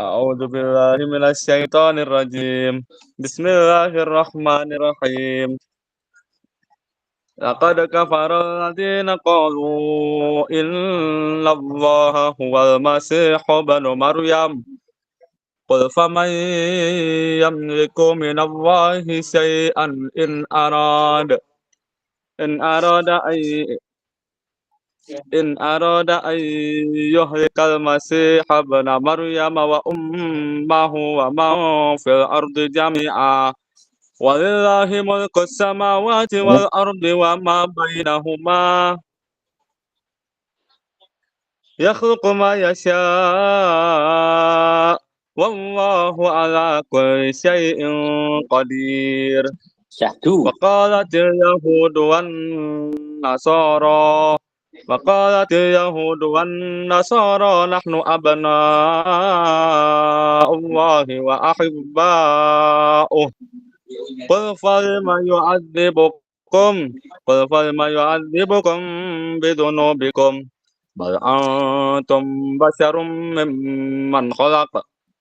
A'udzu billahi minasyaitonir rajim. Bismillahirrahmanirrahim. Laqad kafara alladziina qalu innallaha huwal masiihu ibnu Maryam. Qul faman yamliku minallahi syai'an in arada an yuhlikal masiiha ibna Maryam wa ummahu wa man fil ardi jami'a. Walillahi mulku samawati wal ardi wa ma bainahuma. Yakhluqu ma yasha. Wallahu ala kulli syai'in qadir. Syahdu. Waqalatil yahudu wan nasara nahnu abna'ullahi wa ahibba'uh. Qul falima yu'adzibukum bidunubikum bal antum basyarum mimman khalaq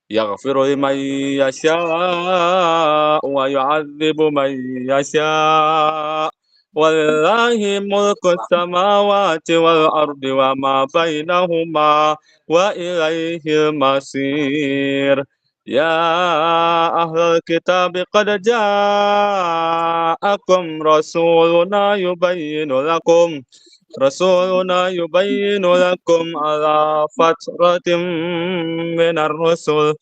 yaghfiru liman yasha'u wa yu'adzibu man yasha'. Walillahi mulku samawati wal ardi wa ma bainahuma wa ilaihil masir. Ya ahlal kitab qad ja'akum rasuluna yubayyinu lakum ala fatratin minar rusul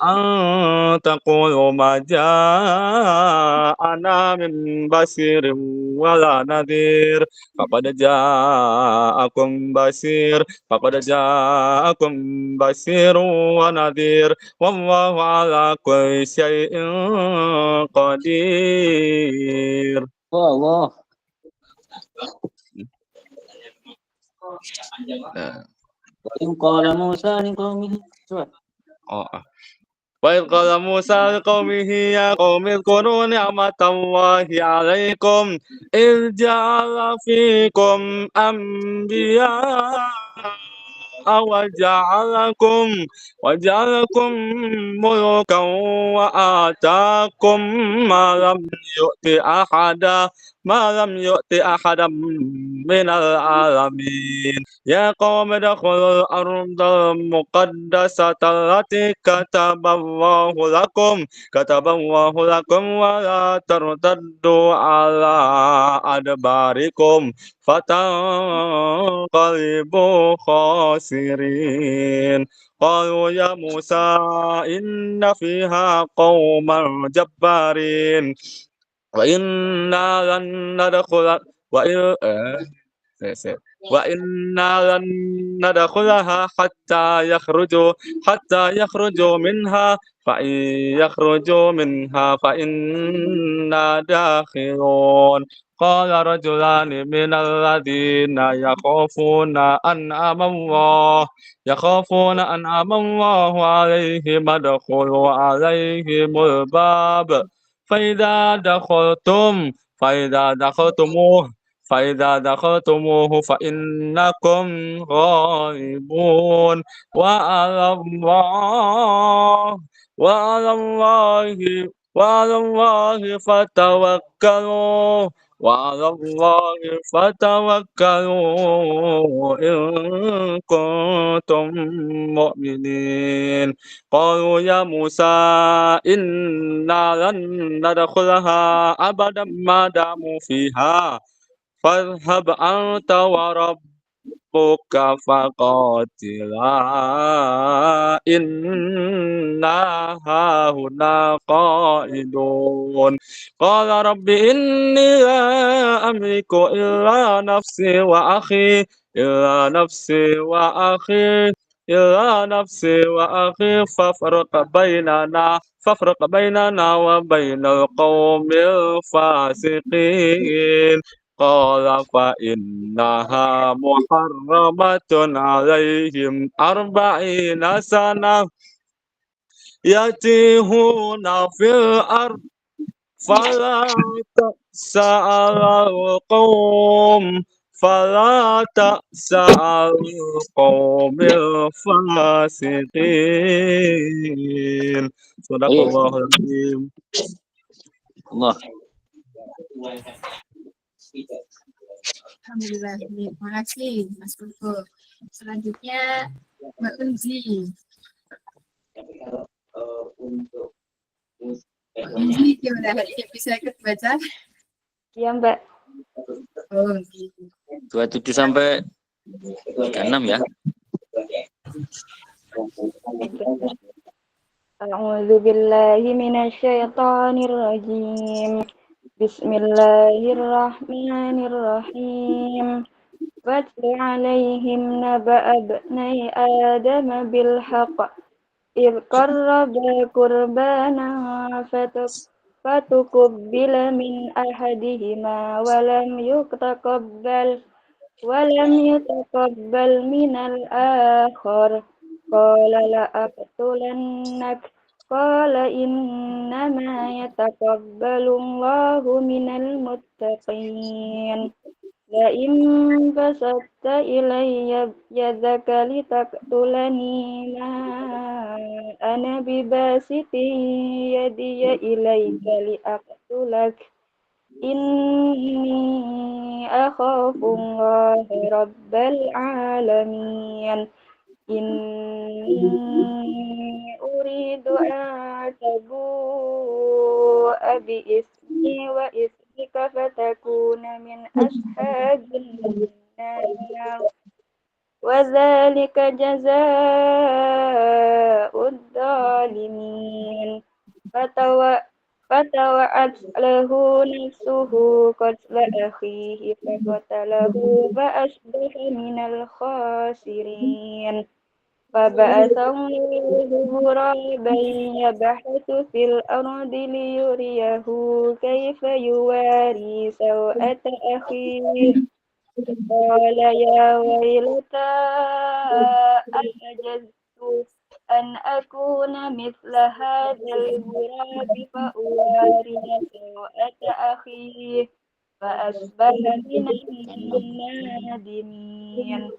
an taqulu ma ja'ana min basirin wala nadhir faqad ja'akum basirun wa nadhir wallahu ala kulli syai'in qadir. Allah. Qala Musa liqaumihi. وإذ قال موسى لقومه يا قوم اذكروا نعمة الله عليكم إذ جعل فيكم أنبياء وجعلكم ملوكا وآتاكم ما لم يؤت أحدا من العالمين. يا قوم ادخلوا الأرض المقدسة التي كتب الله لكم ولا ترتدوا على أدباركم فتنقلبوا خاسرين. قالوا يا موسى إن فيها قوما جبارين وإنا لن ندخلها حتى يخرجوا منها فإن يخرجوا منها فإنا داخلون. قال رجلان من الذين يخافون أنعم الله عليهم ادخلوا عليهم الباب فإذا دخلتموه فإنكم غالبون وعلى الله فتوكلوا وعلى الله فتوكلوا إن كنتم مؤمنين قالوا يا موسى إنا لن ندخلها أبدا ما داموا فيها فاذهب أنت وربك فقاتلا إنا هاهنا قائدون قال رب إني لا أملك إلا نفسي وأخي فافرق بيننا وبين القوم الفاسقين قال فإنها محرمة عليهم 40 سنة يتيهون في الأرض فلا تأس على القوم الفاسقين صدق Baik, الله العظيم. Allah. Alhamdulillah. Terima kasih Mas Koko. Selanjutnya Mbak Unzi. Unzi gimana? Bisa ikut baca? Ya, Mbak. Oh, gitu. 27 sampai 36 ya. A'udzu billahi minasyaitonir rajim. Bismillahirrahmanirrahim. Watlu 'alaihim naba'a ibnai Adam bil haqq. إذ قربا قربانا فتقبل من أحدهما ولم يتقبل من الآخر قال لأقتلنك قال إنما يتقبل الله من المتقين لئن بسطت إلي يدك لتقتلني ما أنا بباسط يدي إليك لأقتلك إني أخاف الله رب العالمين إني أريد أن تبوء بإثمي وإثمك فتكون من أصحاب النار وذلك جزاء الظالمين فتوعت له نفسه قتل أخيه فقتله فأصبح من الخاسرين فبعث الله غرابا يبحث في الأرض ليريه كيف يواري سوءة أخيه قال يا ويلتى أعجزت أن أكون مثل هذا الغراب فأواري سوءة أخيه فأصبح من النادمين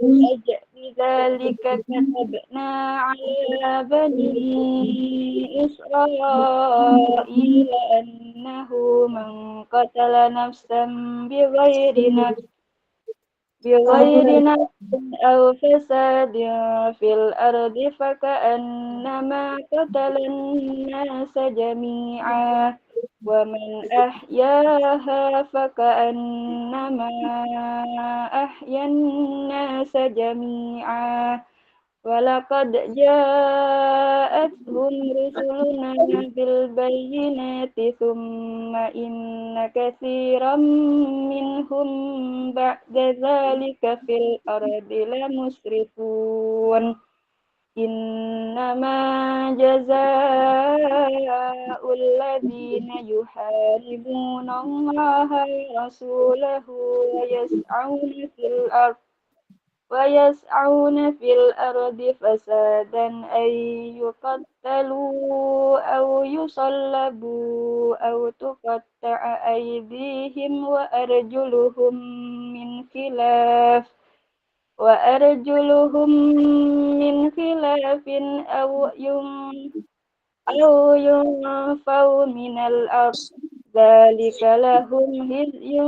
من أجل ذلك كتبنا على بني إسرائيل أنه من قتل نفسا بغير نفس أو فساد في الأرض فكأنما قتل الناس جميعا ومن أحياها فكأنما أحيا الناس جميعا ولقد جاءتهم رسلنا بالبينات ثم إن كثيرا منهم بعد ذلك في الأرض لمسرفون إنما جزاء الذين يحاربون الله ورسوله ويسعون في الأرض فسادا أن يقتلوا أو يصلبوا أو تقطع أيديهم وأرجلهم من خلاف أو ينفوا من الأرض ذلك لهم خزي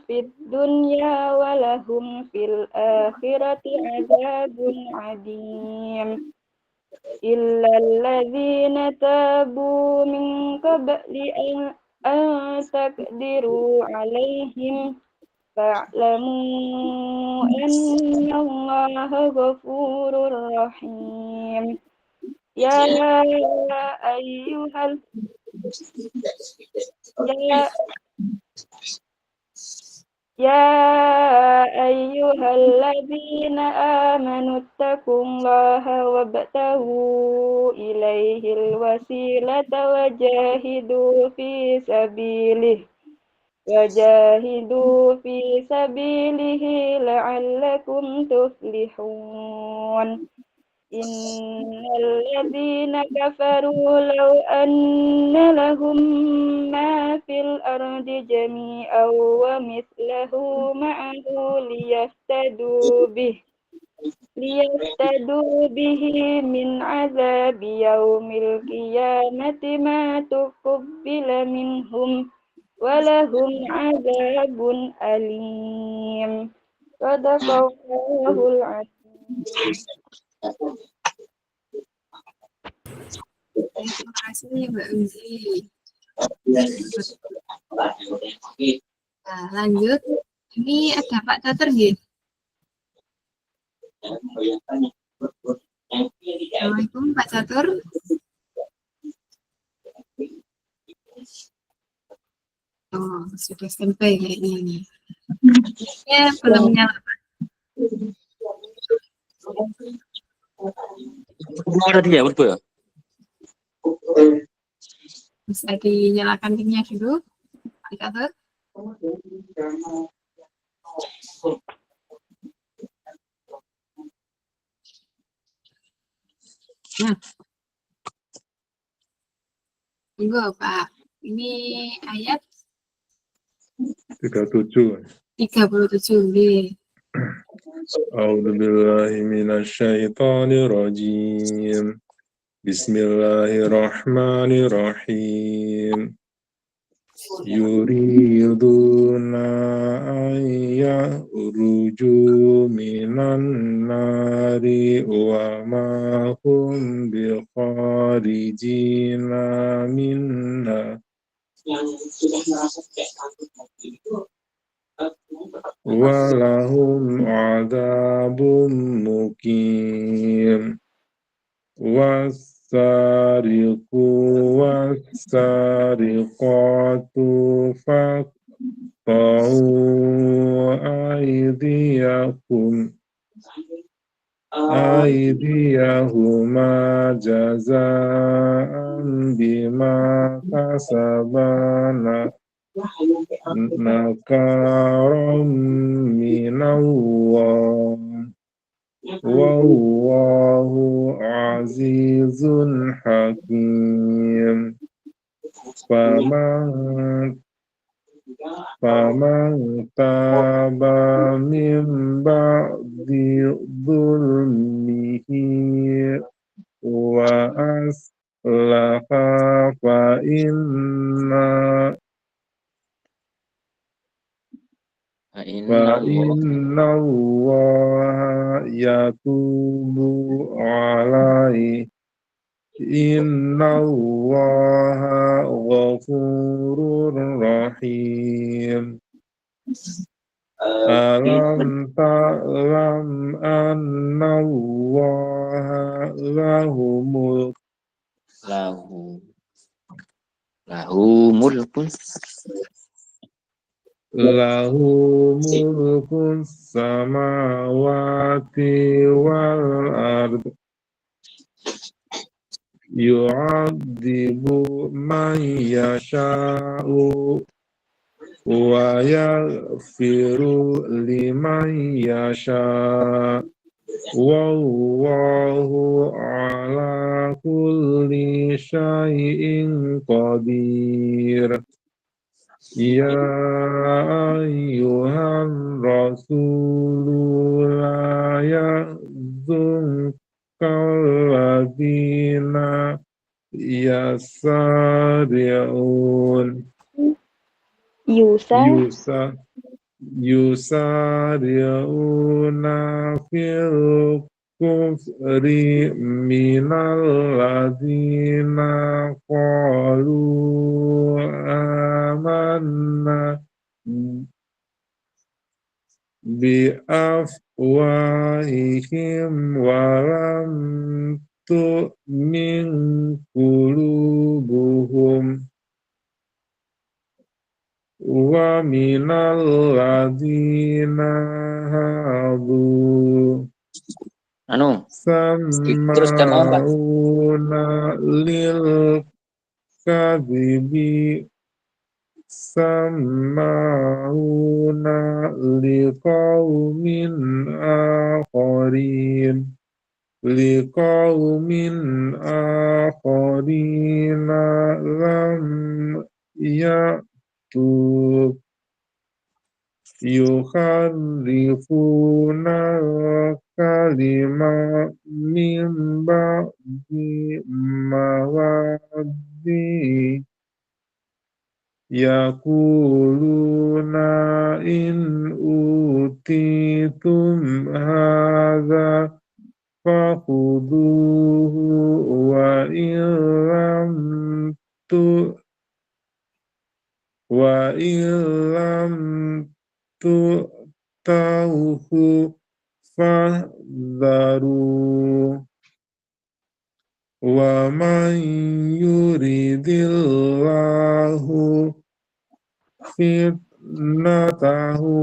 في الدنيا ولهم في الآخرة عذاب عظيم إلا الذين تابوا من قبل أن تقدروا عليهم فاعلموا أن الله غفور رحيم يا أيها الذين آمنوا اتقوا الله وابتغوا إليه الوسيلة وجاهدوا في سبيله لعلكم تفلحون إن الذين كفروا لو أن لهم ما في الأرض جميعا ومثله معه ليفتدوا به من عذاب يوم القيامة ما تقبل منهم ولهم عذاب أليم صدق الله العظيم. Terima kasih Mbak Uzi. Nah, lanjut. Ini ada Pak Catur gitu. Assalamualaikum Pak Catur. Oh, sudah standby kayaknya ini. Ya, belum nyala. Ada dia, betul ya? Bisa dinyalakan mic-nya dulu, Pak Catur. Nah, tunggu Pak. Ini ayat 37. 37 nih. A'udzu billahi minasyaitonir rajim. Bismillahirrahmanirrahim. Yuriduna an yakhruju minan nari wa ma hum bikharijina minha. Walahum adabun muqim. Wasariqu wasariqatu faqta'u aydiyahuma jazaan bima kasabana nakaram minallah wallahu azizun hakim. Faman taba min ba'di dhulmihi wa aslaha fa inna Allaha yatubu alaihi. Inna Allaha ghafurur rahim. Alam ta'lam anna Allaha lahu mulkun samawati wal ard. Yu'adzibu man yasha'u wa yaghfiru liman yasha' wallahu ala kulli syai'in qadir. Ya ayyuhan rasulu la yahzunka alladhina yasari'un Yusa yusari'una fil kufri minal ladzina qalu amanna bi afwahihim walam tu'min qulubuhum wa minal ladzina hadu Anu, teruskan Om, Pak. sama'una lil kadhibi sama'una liqaumin akharina lam ya'tu yukharrifuna kalima min ba'di mawaddi yaquluna in utitum hadza fakhuduhu wa illam tu'tauhu fahdharu wa man yuridillahu fitnatahu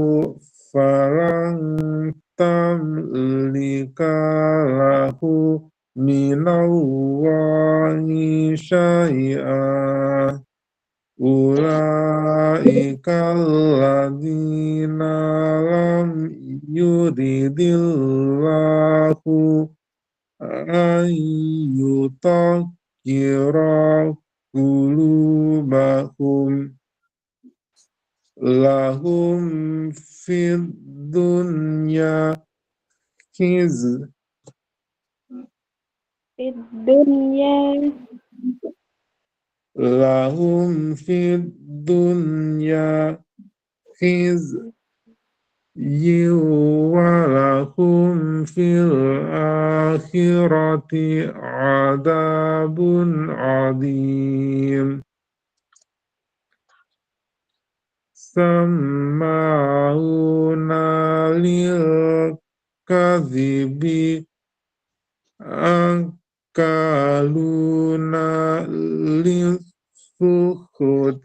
falan tamlika lahu minallahi syai'a ulaika alladzina lam yuridillahu an yutahhira qulubahum lahum fid dunya khizy fid dunya lahum fid dunya khizy wa lahum fil akhirati adabun adzim sama'una lil kadhibi akaluna lisuhud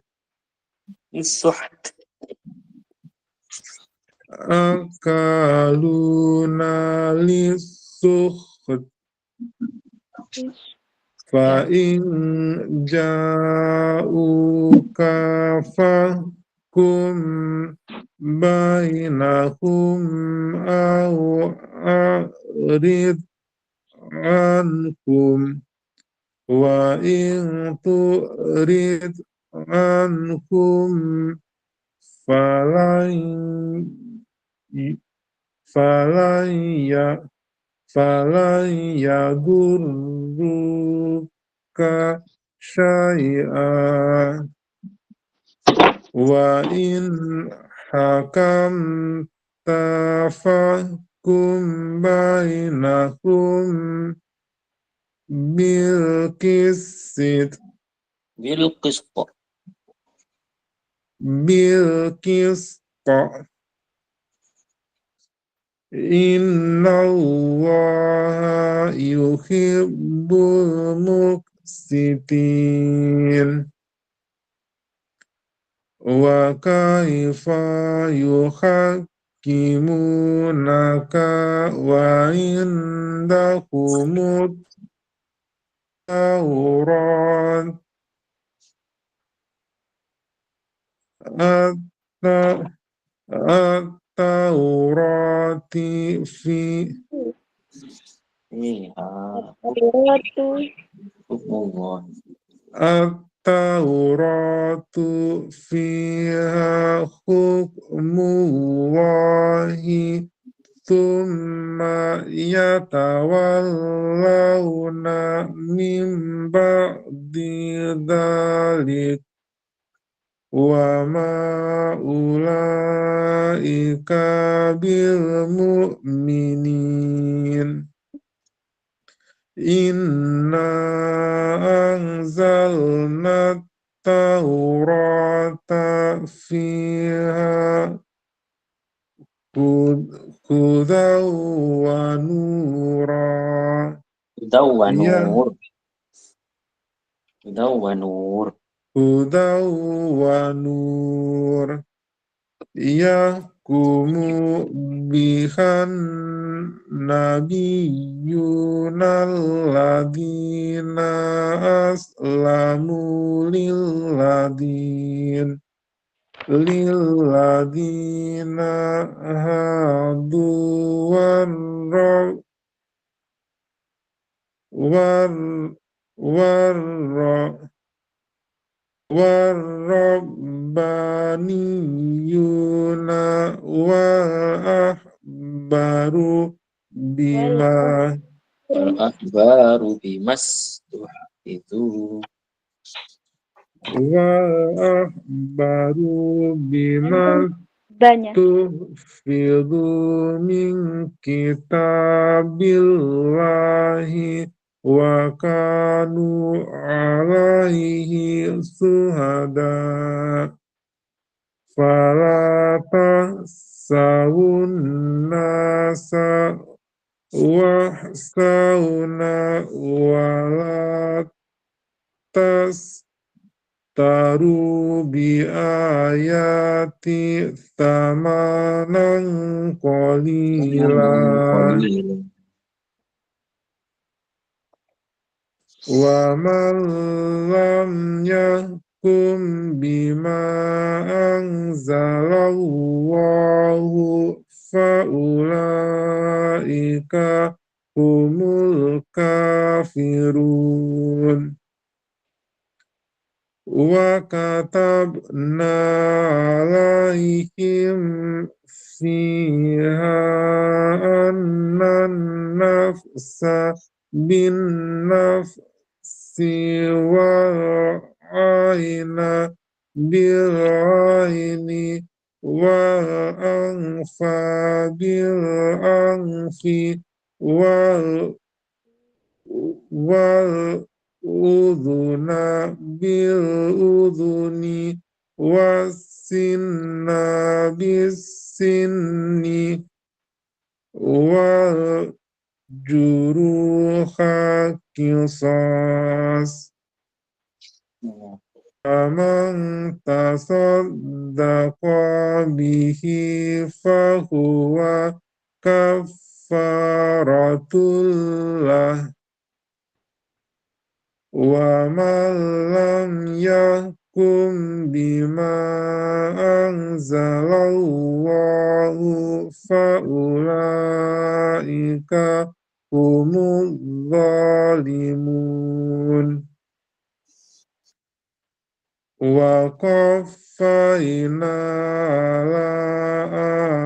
akaluna lisuhud fa in ja'uka fahkum bainahum aw a'rid anhum wa in tu'rid anhum falan yadurruka syai'a wa in hakamta fahkum bainahum bil qist innallaha yuhibbul muqsitin wa kaifa yuhakkimunaka wa indahumut taurat at-taurati fi at-tauratu fiha hukmullahi thumma yatawallawna min ba'di dhalik wa ma ulaika bil mu'minin. Inna anzalna Taurata fiha hudaw wa nura. Hudaw wa Ya nur. Hudaw wa nur. hudaw wa nur. Yahkumu bihan nabiyyunal ladina aslamu lilladina hadu warrabbaniyuna wal ahbaru bima Wal akhbaru bimas itu. wal ahbaru bima Banyak. tuhfidu min kitabillahi wa kanu alaihi suhada fala tahsawun nasa wahsawna wala taru bi ayati tamanan qalila wa man lam yahkum bima anzalallahu fa ulaika humul kafirun. Wa katabna alaihim fiha annan nafsa bin nafsi wal aina bil aini wal anfa bil anfi wal udhuna bil udhuni wasinna bis sinni wal juruha qisas. Faman tasaddaqa bihi fahuwa kaffaratul lah. Wa man lam yahkum bima anzalallahu fa ulaika humuz zalimun. Wa qaffayna ala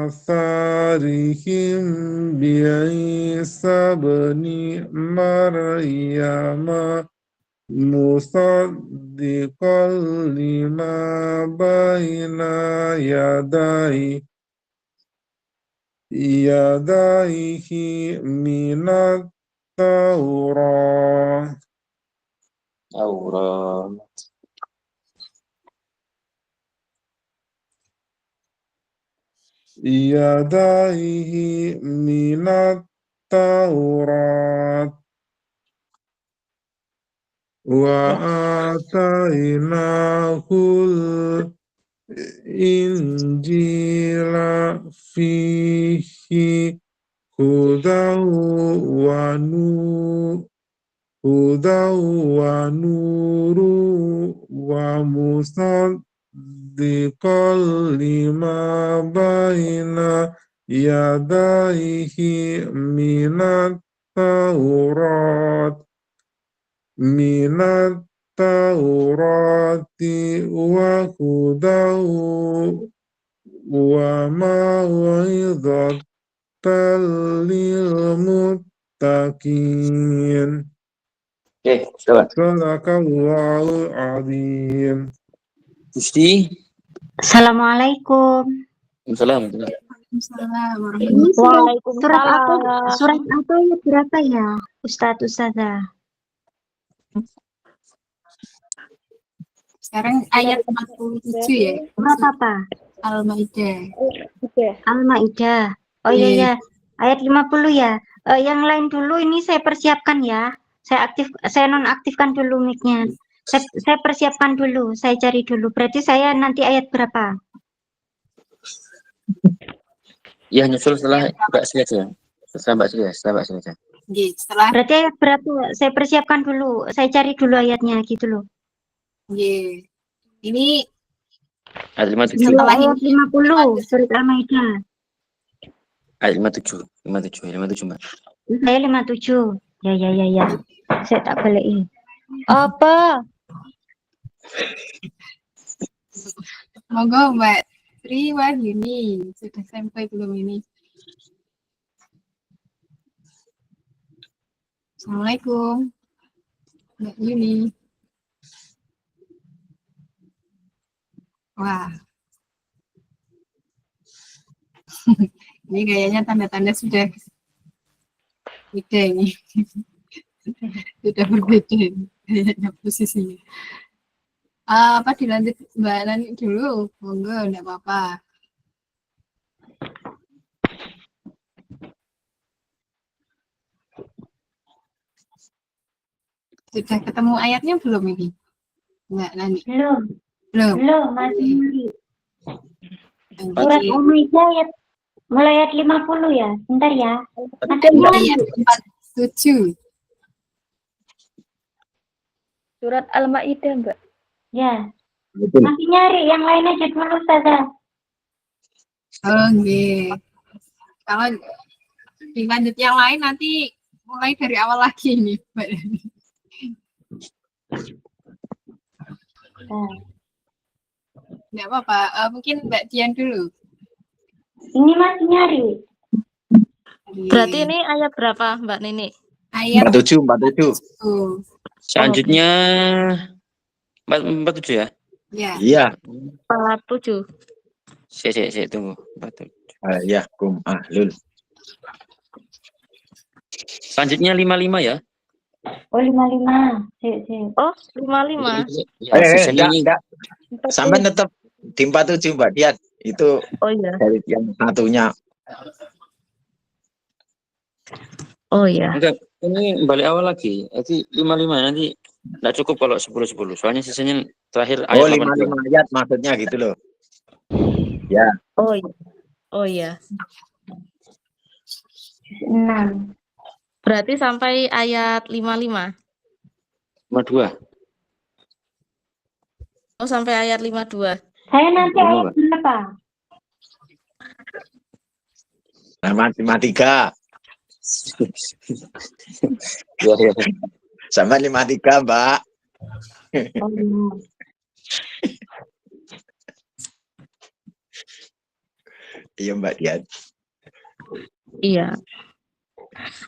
atharihim bi Isa bni Maryama musaddiqan lima baina yadaihi minat Taurah. Yadaihi minat Taurat wa atainahul injila fihi hudaw wa nuru wa musaddiqan lima baina yadaihi minat taurati wa hudaw wa maw'idatan lil muttaqin. Oke, silakan. Sadaqallahul azim. Gusti. Assalamualaikum. Salam. Waalaikumsalam Ini warahmatullahi surat apa? Waalaikumsalam. Surat apa ya berapa ya? Ustazah. Sekarang ayat 47 ya. Berapa Pak? Al-Maidah. Oke. Al-Maidah. Oh iya ya. Ayat 50 ya. Yang lain dulu ini saya persiapkan ya. Saya nonaktifkan dulu mic-nya. Saya persiapkan dulu, saya cari dulu. Berarti saya nanti ayat berapa? Ya, nyusul setelah Mbak Sri aja. Setelah Mbak Sri aja. Nggih, setelah Berarti ayat berapa? Saya persiapkan dulu. Saya cari dulu ayatnya gitu loh. nggih. Ini Ayat 57. Setelah Ayat ini 50 surat Al-Maidah. Ayat 57, Mbak. Saya 57. Ya. Saya tak balikin. Apa? monggo Mbak Tri Wahyuni sudah sampai belum ini? Assalamualaikum Mbak Yuni. Wah. Ini kayaknya tanda-tanda sudah beda ini. Sudah berbeda ini kayaknya posisinya. Apa dilanjut Mbak Nani dulu? Monggo, enggak apa-apa. Sudah ketemu ayatnya belum ini? Mbak Nani? Belum. Masih nyari. Surat Nanti Al-Maidah ayat mulai ayat 50 ya. Bentar ya. ayat 47. Surat Al-Maidah, Mbak. Ya. Betul. Masih nyari yang lain aja dulu Ustazah. Oh, nggih. Kalau dilanjut yang lain nanti mulai dari awal lagi nih, Mbak Nani. Enggak apa-apa. Mungkin Mbak Dian dulu. Ini masih nyari. Berarti ini ayat berapa, Mbak Nini? ayat 47. tuh. Selanjutnya 47 ya. Ya. Iya. 47. Saya tunggu. 47. Ayakum ahlul. Selanjutnya 55 ya. Oh 55. Sik. Oh, 55. Ya, sisanya ini enggak. Sampai tetap di 47 Mbak Dian. Itu Oh iya. dari yang satunya. Oh iya. enggak, ini balik awal lagi. Nanti 55 nanti enggak cukup kalau 10. Soalnya sisanya terakhir ayat Oh 82. 55 ayat maksudnya gitu loh. Ya. Oh iya. Oh iya. 6. Berarti sampai ayat 55. 52. Oh, sampai ayat 52. Saya nanti ayat berapa? Matematika. Ya. Sampai 53 Mbak. Oh, iya. Iya Mbak Dian. Iya.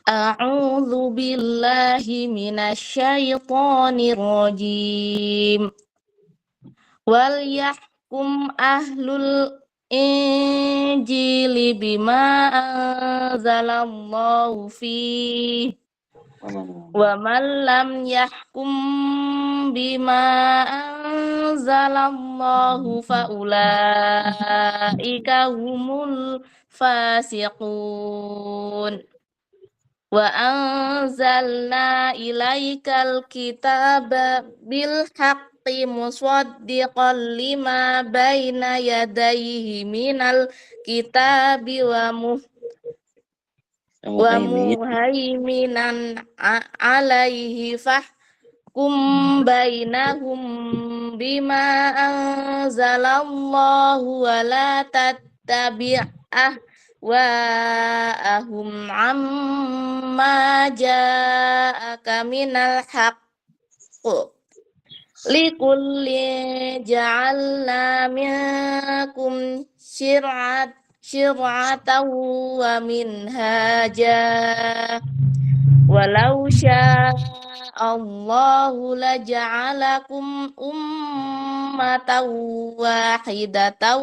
A'udzu billahi minasyaitonir rajim. Wal yahkum ahlul injili bima anzalallahu fihi. Wa man lam yahkum bima anzalallahu faulaika humul fasiqun. Wa anzalna ilaikal kitaba bil haqqi musaddiqan lima baina yadayhi minal kitabi wa muhaiminan alaihi fahkum bainahum bima anzalallahu wa la tattabi' ahwaahum amma ja'aka minal haqqu likulli ja'alna minkum syir'atan wa minhaja walau syaa Allahu laja'alakum ummatan wahidatan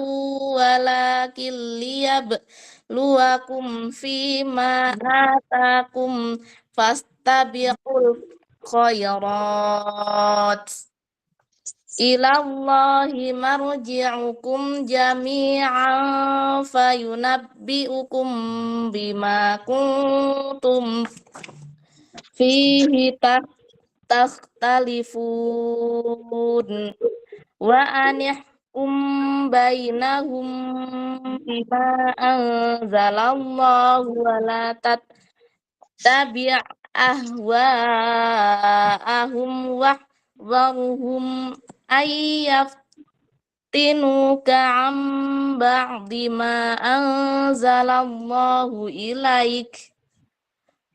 walakin liyabluwakum fima atakum fastabiqul khairat. Ilallahi marji'ukum jami'an fayunabbi'ukum bima kuntum fihi takhtalifun wa anihkum bainahum bima anzalallahu wa la tattabi' ahwa'ahum wahdharhum ayyaftinuka am ba'di ma anzalallahu ilaik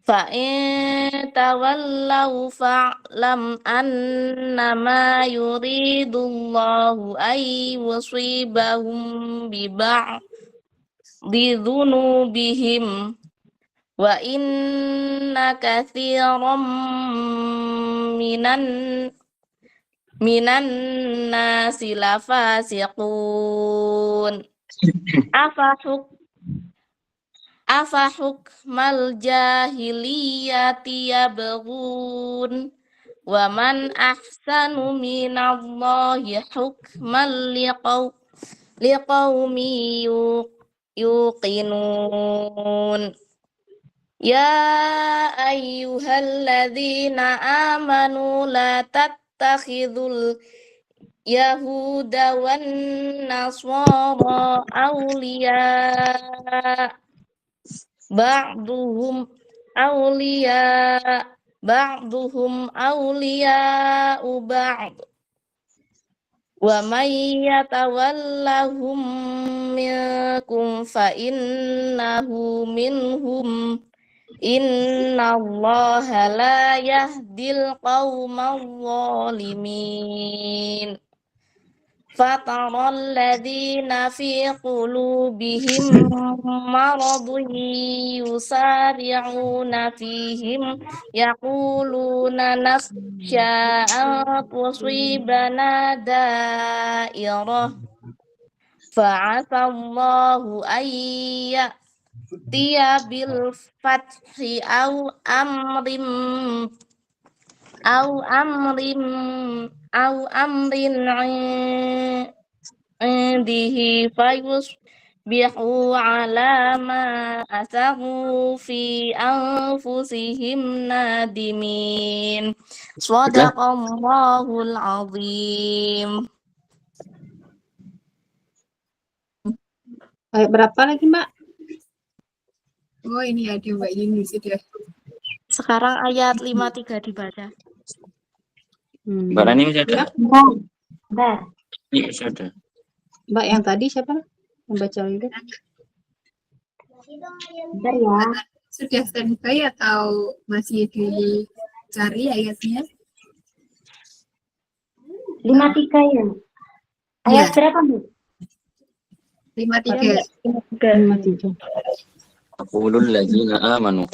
fa in tawallaw fa'lam annama yuridullahu ay yusibahum bi ba'di dhunubihim wa inna katsiran minan nasi lafasiqun afa hukmal jahiliyati yabghun wa man ahsanu minallahi hukman liqaumi yuqinun. Ya ayyuhalladzina amanu la tattakhidul yahuda wan nasara awliya ba'duhum awliya ba'd wa may yatawallahum minkum fa innahu minhum. Innallaha la yahdil qaumal zalimin. Fataral ladzina fi qulubihim maradun yusari'una fihim yaquluna nakhsha an tusibana da'irah fa'asallahu ayya bil fathi au amrin indihi fayusbihu ala ma asahu fi anfusihim nadimin. Shadaqallahul azim. Ayat berapa lagi, Mbak? Oh, ini ada Mbak Yuni sudah. Sekarang ayat 53 dibaca. Mbak Rani masih ada? Bentar. Iya, masih ada. Mbak yang tadi siapa? Membaca juga. Bentar ya. Sudah standby atau masih dicari ayatnya? 53 ya. Ayat berapa, Bu? 53. 53. Aqulul ladzina amanu.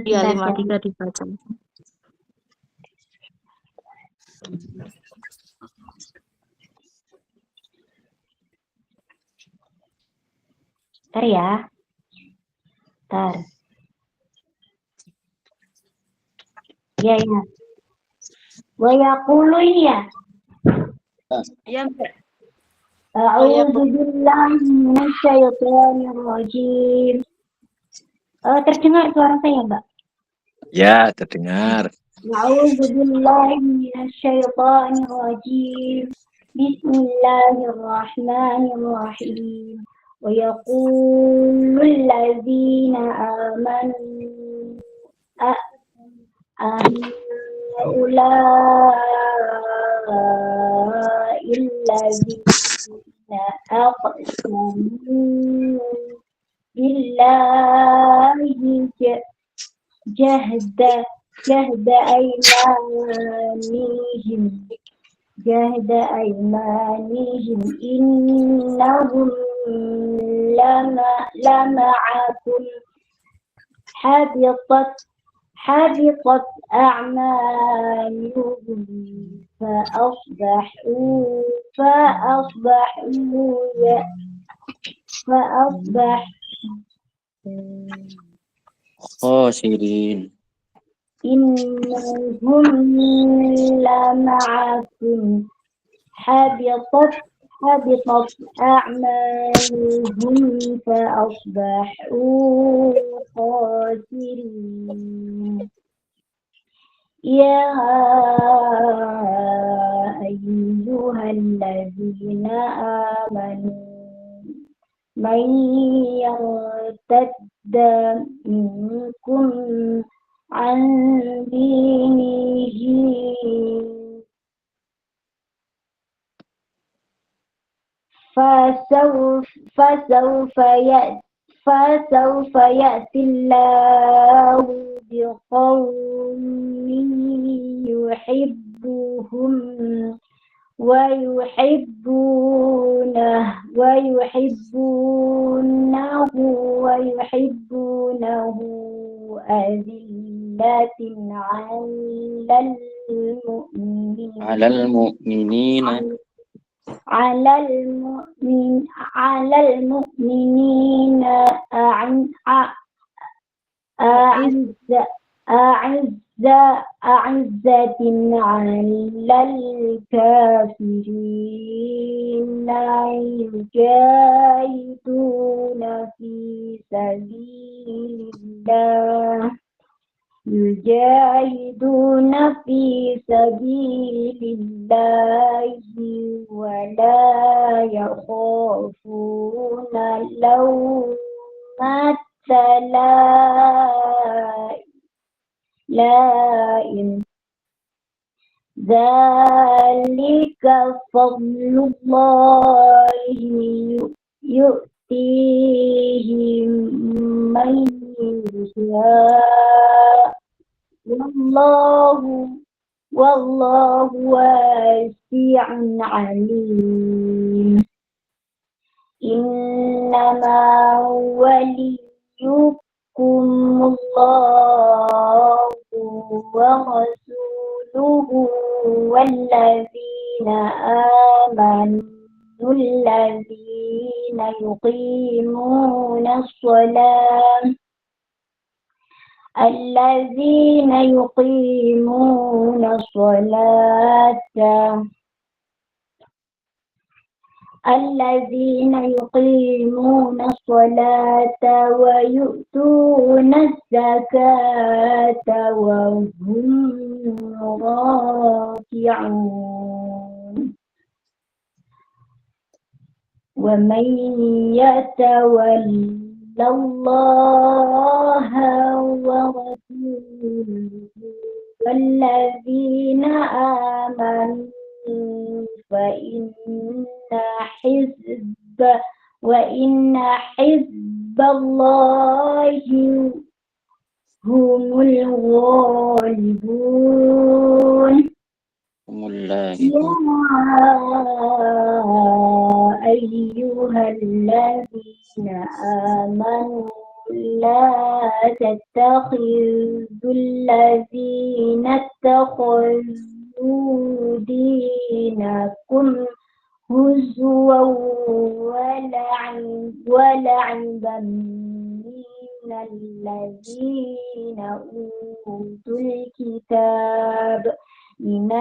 Ya, 53 dibaca. Bentar ya. Bentar. Ya, ya. Wa yaqulu ya. Ya, Mbak. A'udzu billahi minasyaitonir rajim. Terdengar suara saya, Mbak? Ya, terdengar. A'udzu billahi minasyaitonir rajim. Bismillahirrahmanirrahim. Wa yaqulul ladzina amanu ula'il ladzina aqsamu billahi jahda aymanihim innahum lama'akum حبطت أعمالهم فأصبحوا khasirin. إنهم لمعكم حبطت أعمالهم فأصبحوا خاسرين يا أيها الذين آمنوا من يرتد منكم عن دينه فسوف يأتي الله بقوم يحبهم ويحبونه أذلة على المؤمنين على المؤمنين أعزة على الكافرين يجاهدون في سبيل الله ولا يخافون لومة لائم ذلك فضل الله يؤتيه من يشاء والله واسع عليم إنما وليكم الله ورسوله والذين آمنوا الذين يقيمون الصلاة ويؤتون الزكاة وهم راكعون ومن يتول الله ورسوله والذين آمنوا وإن حزب الله هم الغالبون يا أيها الذين آمنوا لا تتخذوا الذين اتخذوا دينكم هزوا ولعبا من الذين أوتوا الكتاب من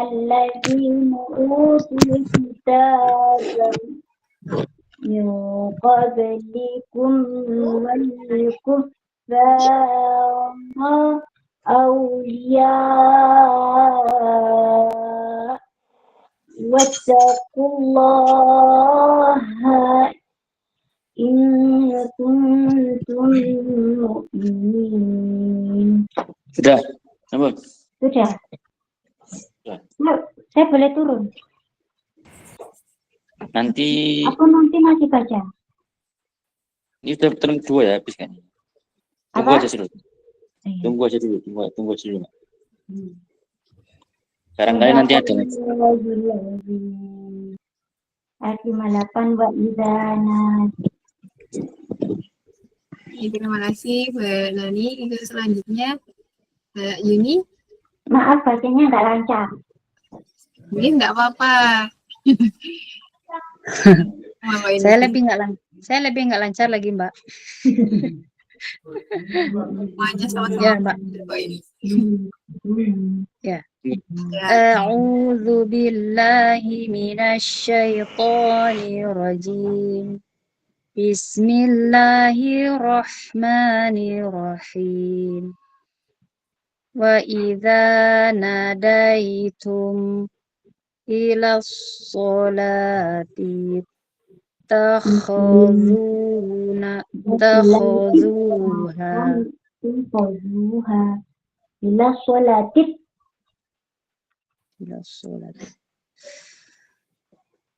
قبلكم والكفار أولياء واتقوا الله إن كنتم مؤمنين. Sudah, Nabul. Sudah. Sudah. Saya boleh turun? Nanti Aku nanti masih baca. ini udah putaran kedua ya, habis kan? Tunggu Apa? aja dulu. Iya. Tunggu aja dulu. Barangkali nanti ada lagi. Ayat 58 wa idana. Terima kasih Mbak Nani. Untuk selanjutnya Yuni, Maaf bacanya nggak lancar. mungkin nggak apa-apa. Mama ini Saya lebih nggak lancar lagi, Mbak. aja sama-sama. Ya, Mbak. Mbak ini. Ya. Ya. A'udzu billahi minasyaitonir rajim. Bismillahirrahmanirrahim. Wa idza nadaitum ila sholati takhuzuha Bila sholatit ila sholati.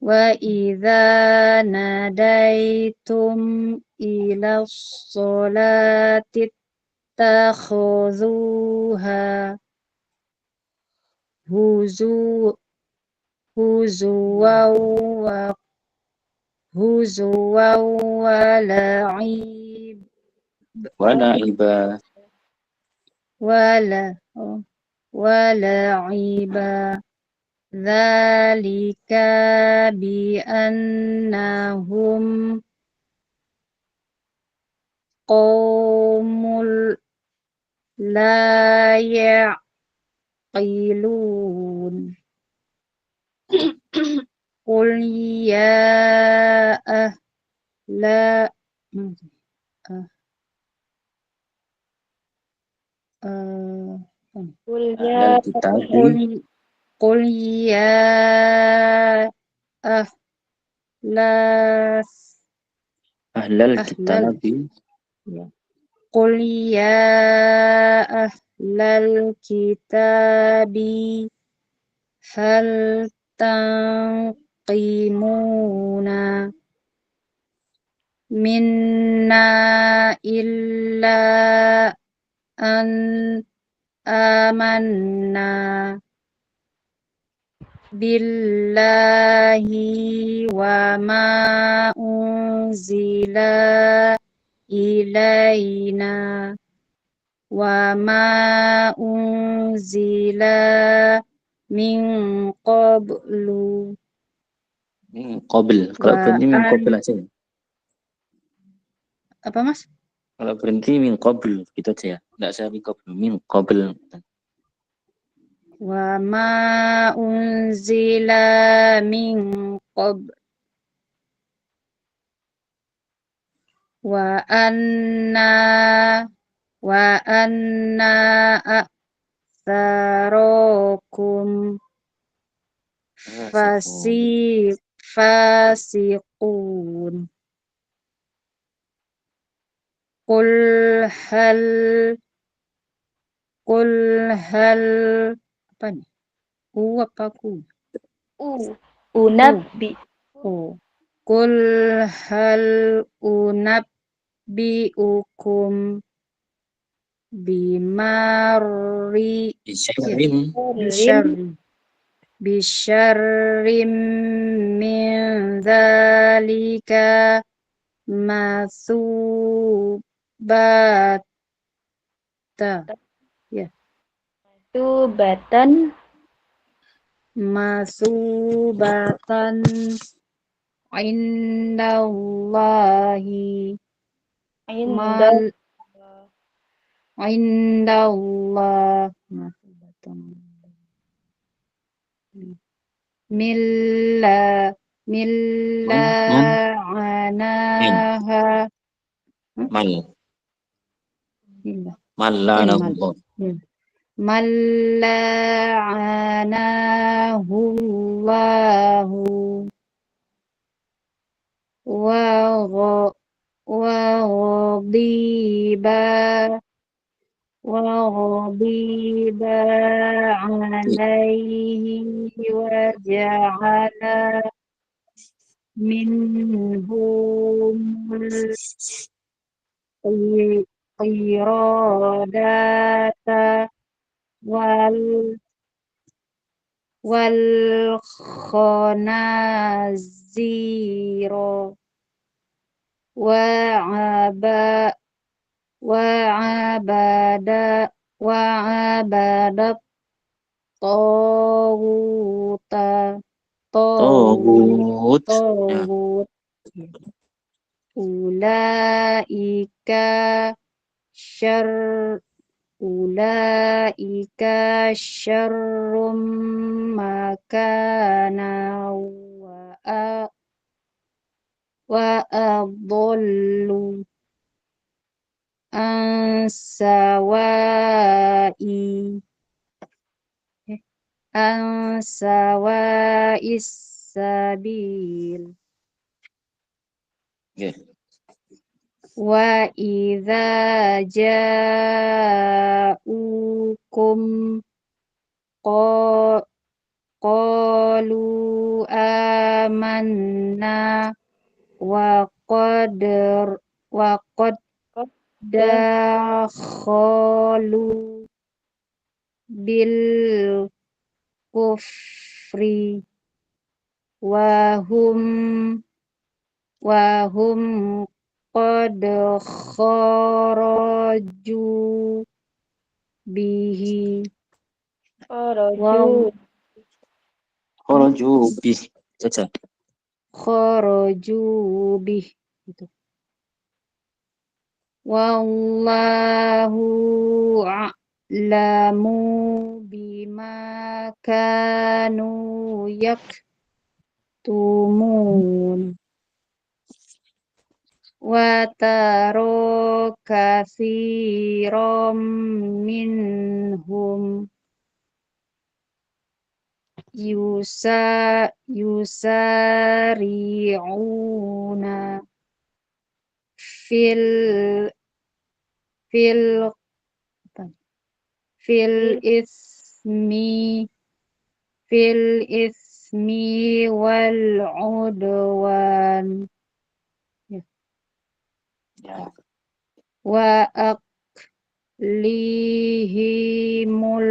Wa idza nadaitum ila sholati takhuzuha huzuwa wa la'ib Wala iba. wala'iba dzalika biannahum qaumul la ya'qilun. Qul ya ahla Ahlal kitabi. Qul ya ahlas Ahlal kitabi. Qul ya ahlal kitabi hal tanqimuna minna illa an amanna billahi wa ma unzila ilaina wa ma unzila min qablu. Qabil. Kalau berhenti min qabil aja. Apa, Mas? Kalau berhenti min qabil gitu aja ya. Enggak saya min qabil, min qabil. Wa ma unzila min qablu wa anna aktsarokum fasiqun. Qul hal apa nih? Apa ku? Unabbi. Qul hal unabbiukum bimarri bisyarrim min dzalika masubatan indallahi indallah milla'anaha malla'anahu Allahu wa ghadiba alaihi wa ja'ala minhum qiradata wal khanazira wa abada wa'abadat tawuta Togut. Ya. tawut ulaika syar ulaika syarrum makana wa adallu ansawai ansawais sabil Oke. wa idza ja'ukum qalu amanna wa qad dakhalu bil kufri wa hum qad kharaju bihi Kharaju. Kharaju bih. Saja. kharaju bih gitu. Wallahu a'lamu bima kanu yaktumun wa taro katsiran minhum yusari'una fil fil fil ismi wal udwan Ya. wa aklihimul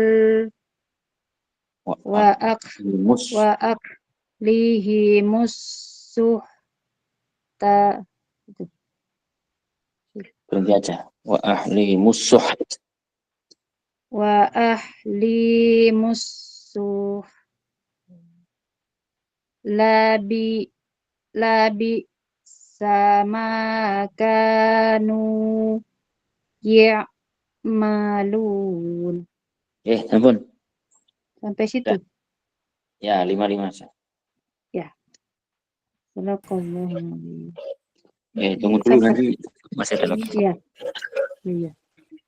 Mus. wa aklihimus suhta Berhenti aja. Wa ahli musuh. wa ahli musuh labi sama kanu ya'malun. Ampun. Sampai situ. Ya, 5 saja. Ya. Sadaqallahu. Tunggu dulu nanti masih ada lagi. Iya. Iya.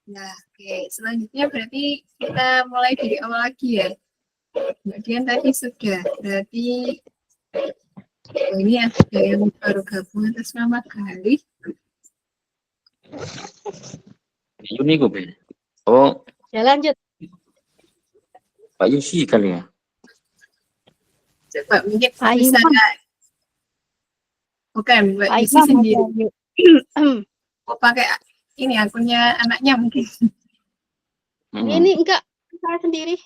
Nah, oke. Selanjutnya berarti kita mulai dari awal lagi ya. Kemudian tadi sudah. Berarti ini ada yang baru gabung atas nama Galih. Yuni gue beda. Oh, Ya lanjut. Pak Yusi kali ya. Coba mungkin Pak bisa Iman. bukan Mbak Pak Yusi Iman sendiri. aja. Oh, pakai ini akunnya anaknya mungkin. Ini enggak saya sendiri.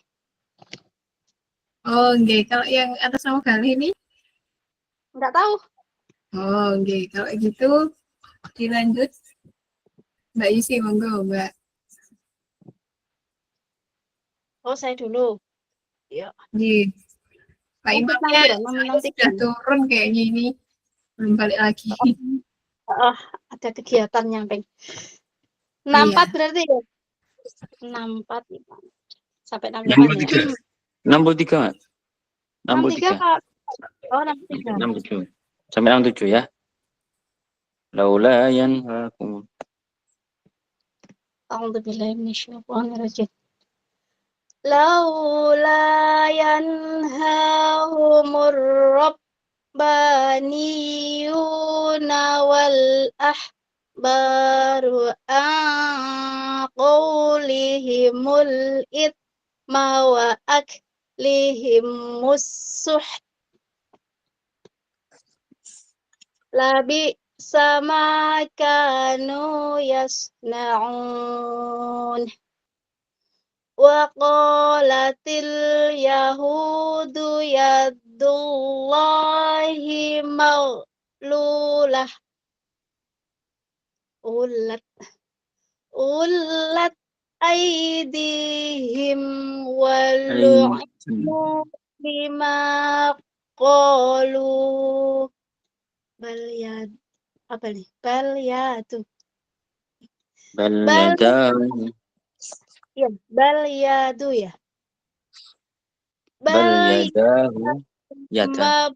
Oh, enggak. Kalau yang atas nama Galih ini? Enggak tahu. Oh, enggak. Kalau gitu dilanjut. Mbak Yusi, monggo, Mbak. Oh, saya dulu. Ya. Nih, Pak Imamnya sudah turun kayaknya ini. Belum balik lagi. Oh, ada kegiatan nyamping. 64 berarti ya? 64 sampai 65 ya? 63. 63 Kak. Oh, 63. 67. Sampai 67 ya. Laula yanhaakum. A'udzubillahi minasyaitonir rajim. Laula yanhahumur rabbaniyuna wal ahbaru an qawlihimul ithma wa aklihimus suht labi sama kanu yasna'un wa qalatil yahudu yadullahi ulat aydihim walu'nu bima qalu. Bal ya apa nih? Bal yadu. Bal Bal yadahu. ya, bal yadu ya. Bal Bal yadahu. Yada.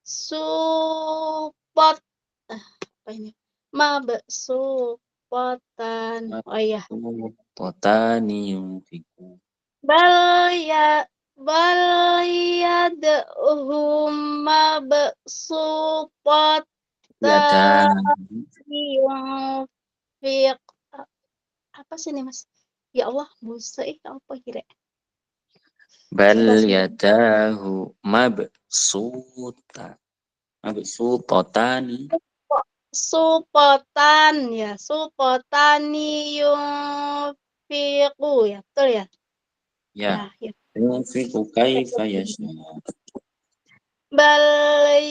mabsupat. Apa ini? Mabsupatan. Oh iya. Totani yunfiku. Bal yad'uhum mabsupat Yada. yunfiq. Apa sih ini Mas? Ya Allah, busa apa kira? Bal Coba sih. yadahu mabsutotani. Supotan ya, supotani yunfiqu ya, betul ya? Ya. Ya. Yunfiku kaifa yasha. Bal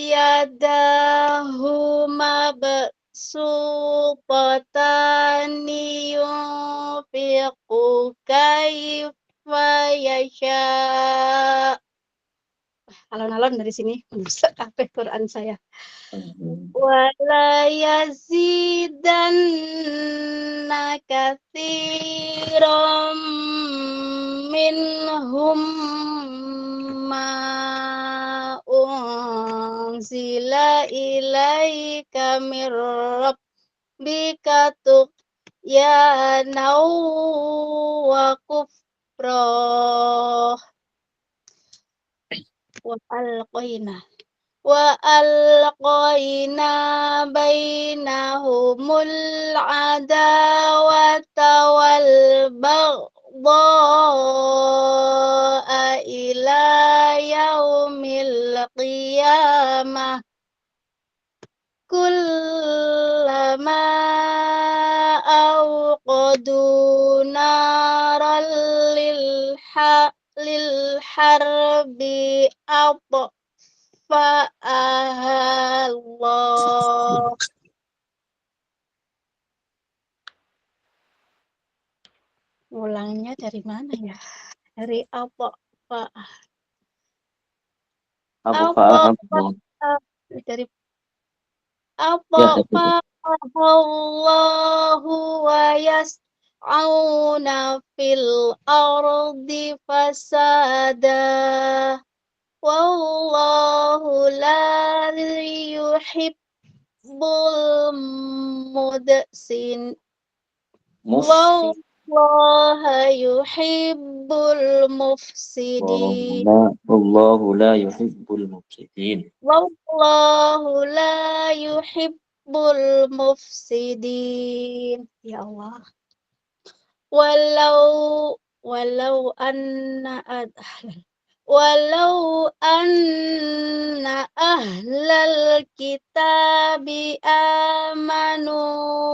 yadahu mabsutatani yunfiqu kaifa yasha. Alon-alon dari sini buset kabeh Quran saya. Wala yazidanna katsiran minhum ma unzila ilaika mir rabbika tughyanan wa kufra wa alqaina bainahumul adawata wal baghdha ila yaumil qiyamah kullama awqadu naral lil harbi Allah. Ulangnya dari mana ya? Dari apa? Pak? Apa? Dari apa? Allahu wa yas'auna fil ardi fasada. Wallahu la yuhibbul mudsin. Wallaha yuhibbul mufsidin. Wallahu la yuhibbul mufsidin. Wallahu la yuhibbul mufsidin. Ya Allah. Walau anna ahlal kitabi amanu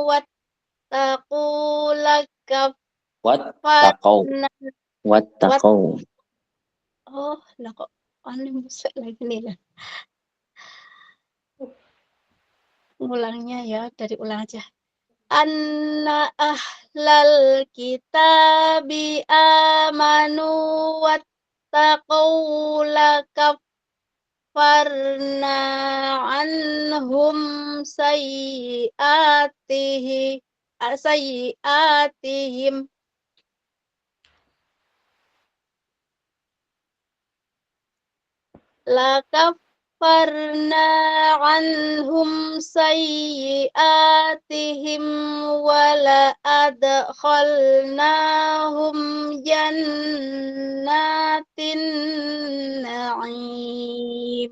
wattaqu Wattaqau. Oh, lah kok aneh musik lagi nih lah. Ulangnya ya, dari ulang aja. Anna ahlal kitabi amanu wattaqu lakaffarna anhum sayyiatihim lakaffarna anhum sayyiatihim wala adkhalnahum jannatin na'im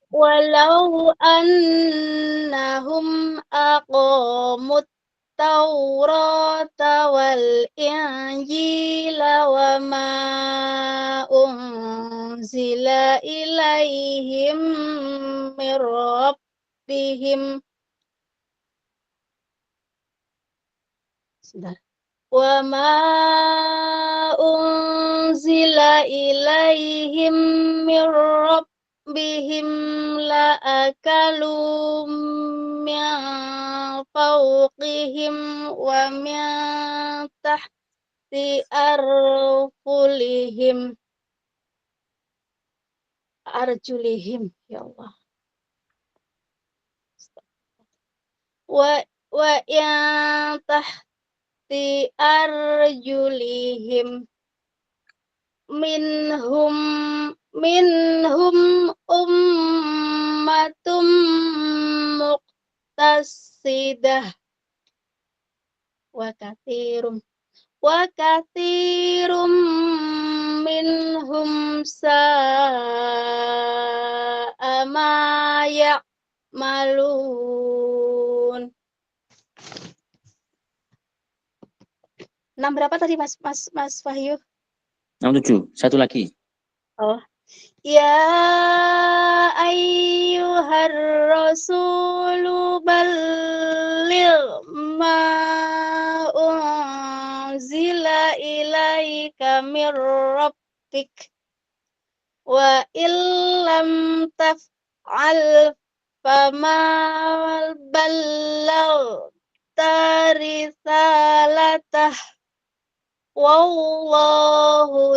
walau annahum aqamut Taurata wal Injila wa ma unzila ilaihim mir rabbihim wa ma unzila ilaihim mir bihim la'akalu min fawqihim wa min tahti arjulihim ya Allah wa yang tahti arjulihim minhum ummatum muqtasidah wa kathirum minhum sa'a ma ya'malun. 6 berapa tadi Mas Wahyu? 67. Satu lagi. Oh. Ya ayyuhar rasulu balligh ma unzila ilaika mir rabbik wa illam taf'al fama ballaghta risalatah wallahu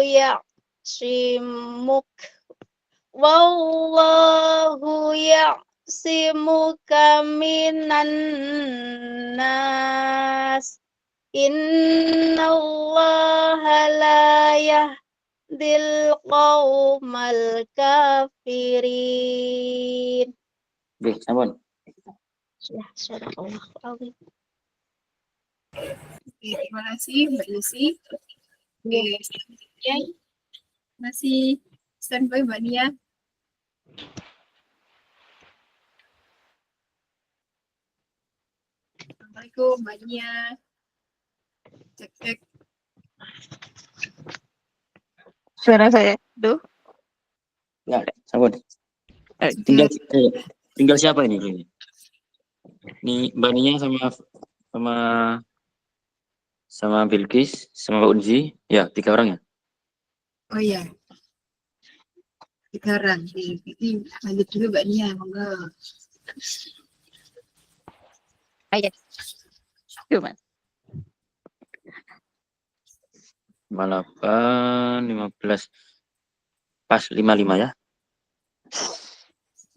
ya'simuka minan nas innallaha la yahdil qaumal kafirin. Oke, sampun. Ya, sadaqallahu azim. Terima kasih Mbak Lucy. Selanjutnya masih standby Mbak Nia. Assalamualaikum Mbak Nia. Cek. Suara saya. Duh. Ya, sampun. Tinggal siapa ini? Ini Mbak Nia sama Bilqis, sama Mbak Unzi. Ya, 3 orang ya. Oh iya. 3 orang. Lanjut dulu Mbak Nia, monggo. Ayat. Cuma. 58, 15. Pas 55 ya.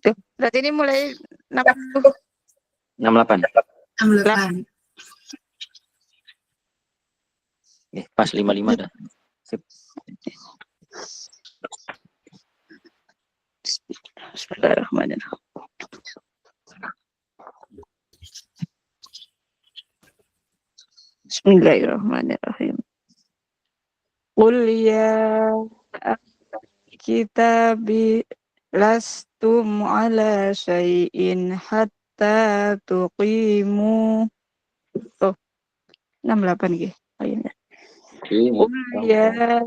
Tuh, berarti ini mulai 60. 68. 68. Pas 55 dah. Sip. Bismillahirrahmanirrahim. Bismillahirrahmanirrahim. Qul ya kitabi lastum ala syai'in hatta tuqimu. Oh, 68 gitu. Ayatnya. Qul ya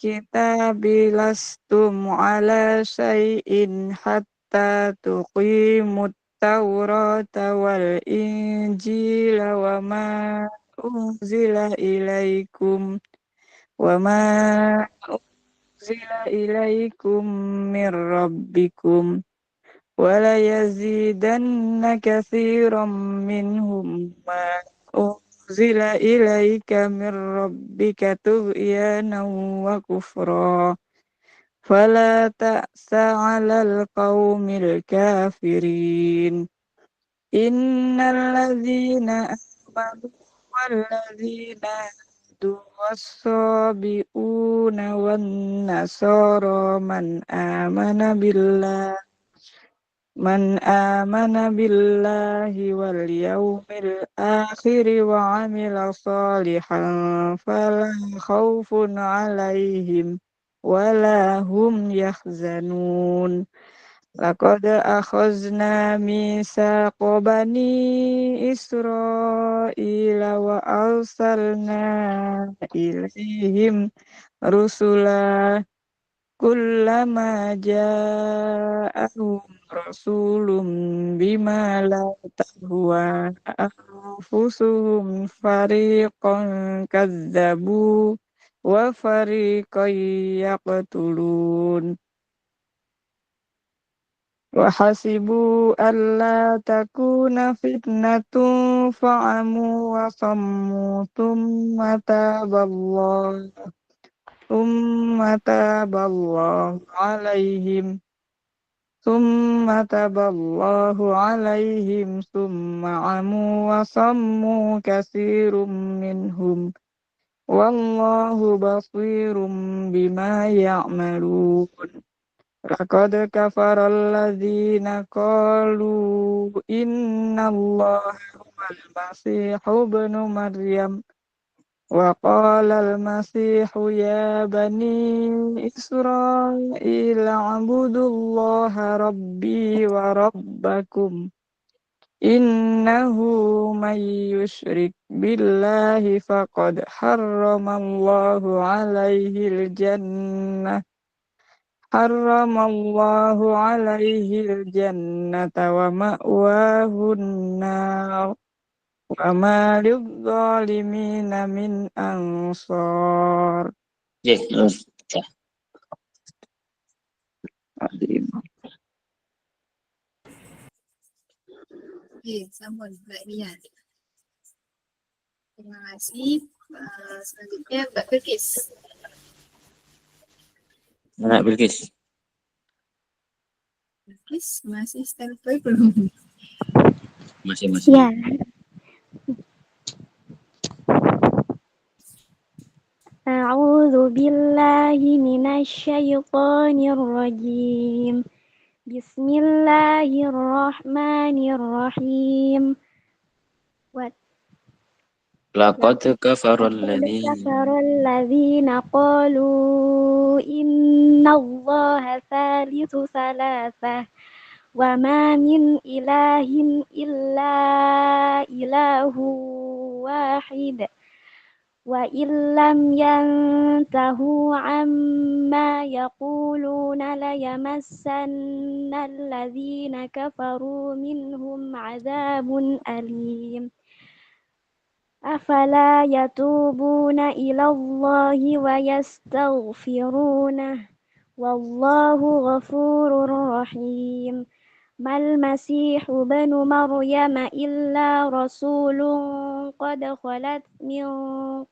kitabi lastum ala syai'in hatta tuqimut tawrata wal injila wa ma unzila ilaikum mir rabbikum wa la yazidanna katsiran minhum ma unzila ilaika mir rabbika tughyanan wa kufra fala ta'sa 'alal qaumil kafirin innal ladzina amanu wal ladzina was-sabiuna wan nasara man amana billahi wal yawmil akhir wa 'amila shalihan fala khaufun 'alaihim wala hum yahzanun. Laqad akhazna mitsaqa bani Israila wa arsalna ilaihim rusula kullama ja'ahum rasulun bima la tahwa anfusuhum fariqan kadzabu wa fariqan yaqtulun. وحسبوا ألا تكون فتنة فعموا وصموا ثم تاب الله عليهم ثم عموا وصموا كثير منهم والله بصير بما يعملون لقد كفر الذين قالوا إن الله هو المسيح ابن مريم وقال المسيح يا بني إسرائيل اعبدوا الله ربي وربكم إنه من يشرك بالله فقد حرم الله عليه الجنة ومأواه النار وما للظالمين من أنصار. Ya, terus. Ya. Sambung Mbak Niat. Terima kasih. Selanjutnya Mbak Bilkis. Anak Bilkis. Bilkis masih standby belum? Masih. Ya. A'udzu billahi minasyaitonir rajim. Bismillahirrahmanirrahim. Laqad kafara alladzina qalu innallaha thalithu thalathah wa ma min ilahin illa ilahu wahid wa illam yantahu amma yaquluna la yamassanna alladzina kafaru minhum adzabun alim. Afala yatubuna ilallahi wa yastaghfirunah wallahu ghafurur rahim. Mal masihu banu maryama illa rasulun qad khalat min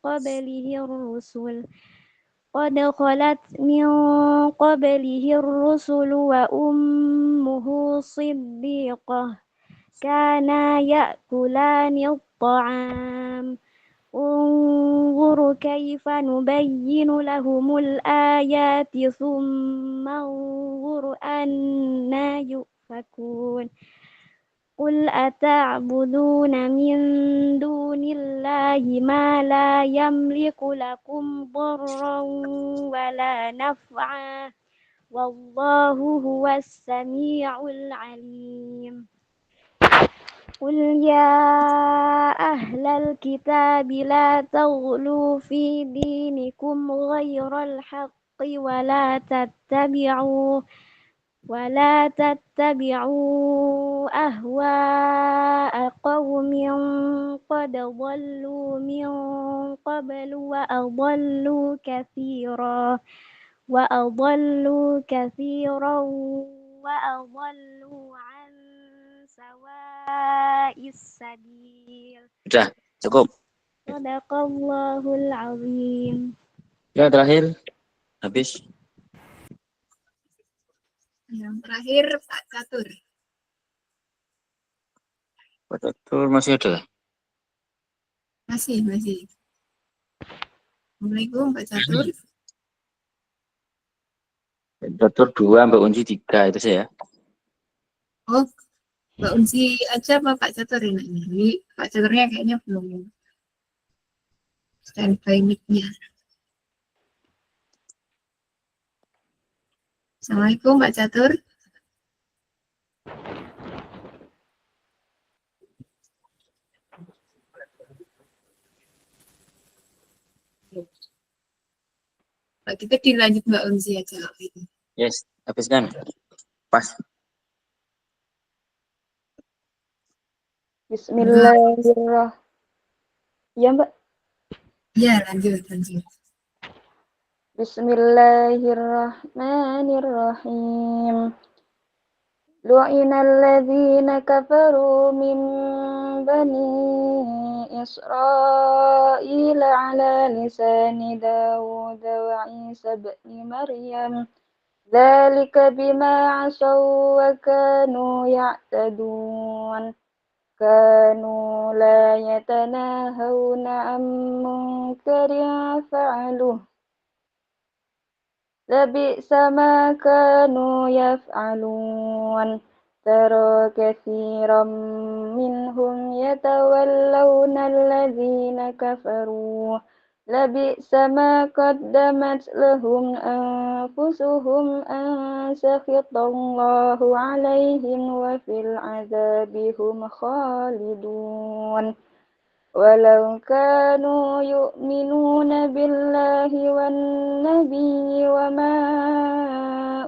qablihi ar-rusul wa ummuhu siddiqah kana ya'kulani at-ta'am unzur kaifa nubayyinu lahumul ayati thumma unzur anna yufakun qul ata'buduna min dunillahi ma la yamliku lakum darran wala naf'a wallahu huwas sami'ul alim. Qul ya ahlal kitab la taghlu fi dinikum ghairal haqqi wa la tattabi'u ahwa'a qaumin qad dhallu min qablu wa adallu katsiran wa adallu an sawa'is sabil. Sudah, cukup. Sadaqallahul azim. Ya, terakhir. Habis. Yang terakhir Pak Catur. Pak Catur masih ada? Masih. Assalamualaikum Pak Catur. Pak Catur 2, Mbak Unji 3 itu saya. Oh, Mbak Unsi aja apa Pak Catur ini? Pak Caturnya kayaknya belum standby mic-nya. Assalamualaikum Pak Catur. Pak, kita dilanjut Mbak Unsi aja. Yes, habiskan. Pas. Bismillahirrahmanirrahim. Ya, Mbak. Ya, lanjut. Bismillahirrahmanirrahim. لعن الذين كفروا من بني إسرائيل على لسان داود وعيسى بن مريم ذلك بما عصوا وكانوا يعتدون كانوا لا يتناهون عن منكر فعلوه لبئس ما كانوا يفعلون ترى كثيرا منهم يتولون الذين كفروا لبئس ما قدمت لهم أنفسهم أن سخط الله عليهم وفي العذاب هم خالدون ولو كانوا يؤمنون بالله والنبي وما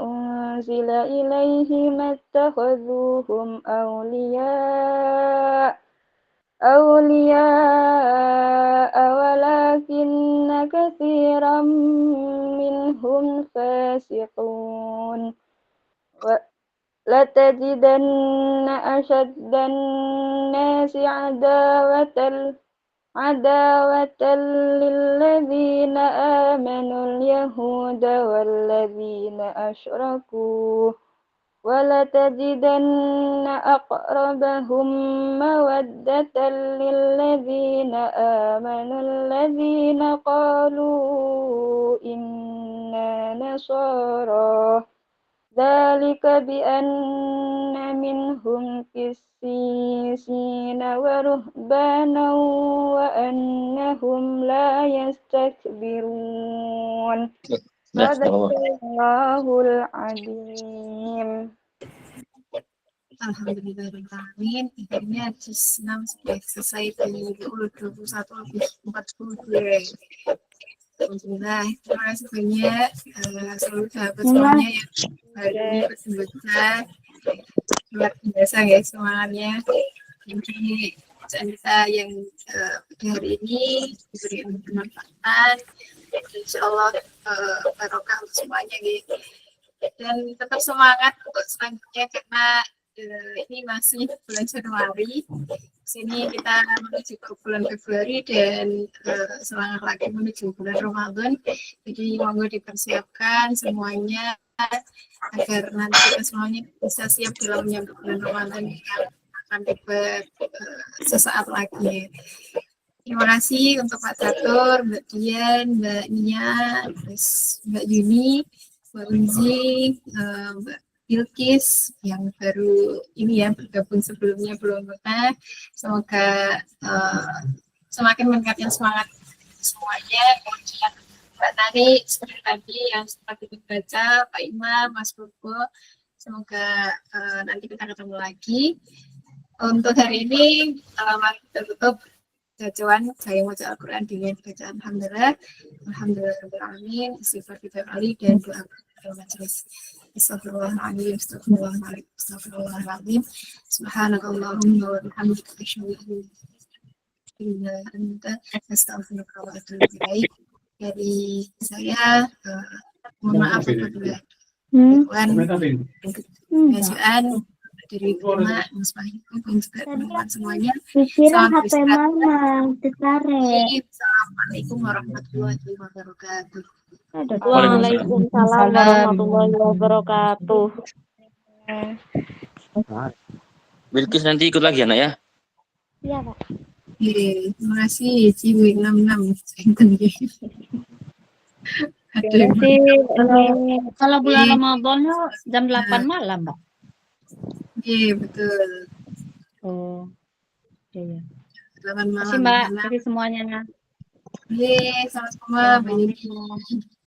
أنزل إليه ما اتخذوهم أولياء ولكن كثيرا منهم فاسقون لتجدن أشد الناس عداوة للذين آمنوا اليهود والذين أشركوا ولتجدن أقربهم مودة للذين آمنوا الذين قالوا إنا نصارى ذلك بأن منهم قسيسين ورهبانا وأنهم لا يستكبرون صدق الله العظيم. Alhamdulillahirrahmanirrahim. Akhirnya juz 6 sudah selesai di 21 lebih 42. Alhamdulillah, terima kasih banyak seluruh sahabat semuanya yang hari ini berbaca. Luar biasa guys semangatnya. Ini bacaan kita yang pada hari ini diberi bermanfaat. Insyaallah barokah untuk semuanya gitu. Dan tetap semangat untuk selanjutnya karena ini masih bulan Januari. Sini kita menuju ke bulan Februari dan semangat lagi menuju bulan Ramadan. Jadi monggo dipersiapkan semuanya agar nanti kita semuanya bisa siap dalam menyambut bulan Ramadan yang akan tiba sesaat lagi. Terima kasih untuk Pak Catur, Mbak Dian, Mbak Nia, terus Mbak Yuni, Mbak Unzi, Mbak Bilkis yang baru ini ya bergabung sebelumnya belum pernah. Semoga semakin meningkatkan semangat semuanya. Kemudian Mbak Tani seperti tadi yang sempat dibaca, Pak Imam, Mas Purbo. Semoga nanti kita ketemu lagi. Untuk hari ini mari kita tutup bacaan saya baca Al-Quran dengan bacaan Alhamdulillah, Alhamdulillahirrahmanirrahim, istighfar 3 kali dan doa pada majelis. Astagfirullahaladzim, astagfirullahaladzim, astagfirullahaladzim. Subhanakallahumma wa bihamdika asyhadu an la ilaha illa anta astaghfiruka wa atubu ilaik. Dari saya mohon maaf apabila bacaan dari Bima, Mas Wahyu dan juga teman-teman semuanya. Salam HP mama, Assalamualaikum warahmatullahi wabarakatuh. Waalaikumsalam warahmatullahi wabarakatuh. Bilkis nanti ikut lagi anak ya. Iya, Pak. Terima kasih Ciwi 66. Kalau bulan Ramadan jam 8 malam, Mbak. Iya, betul. Oh. Iya. 8 malam. Terima kasih, Mbak. Terima kasih semuanya. Iya, sama-sama. Banyak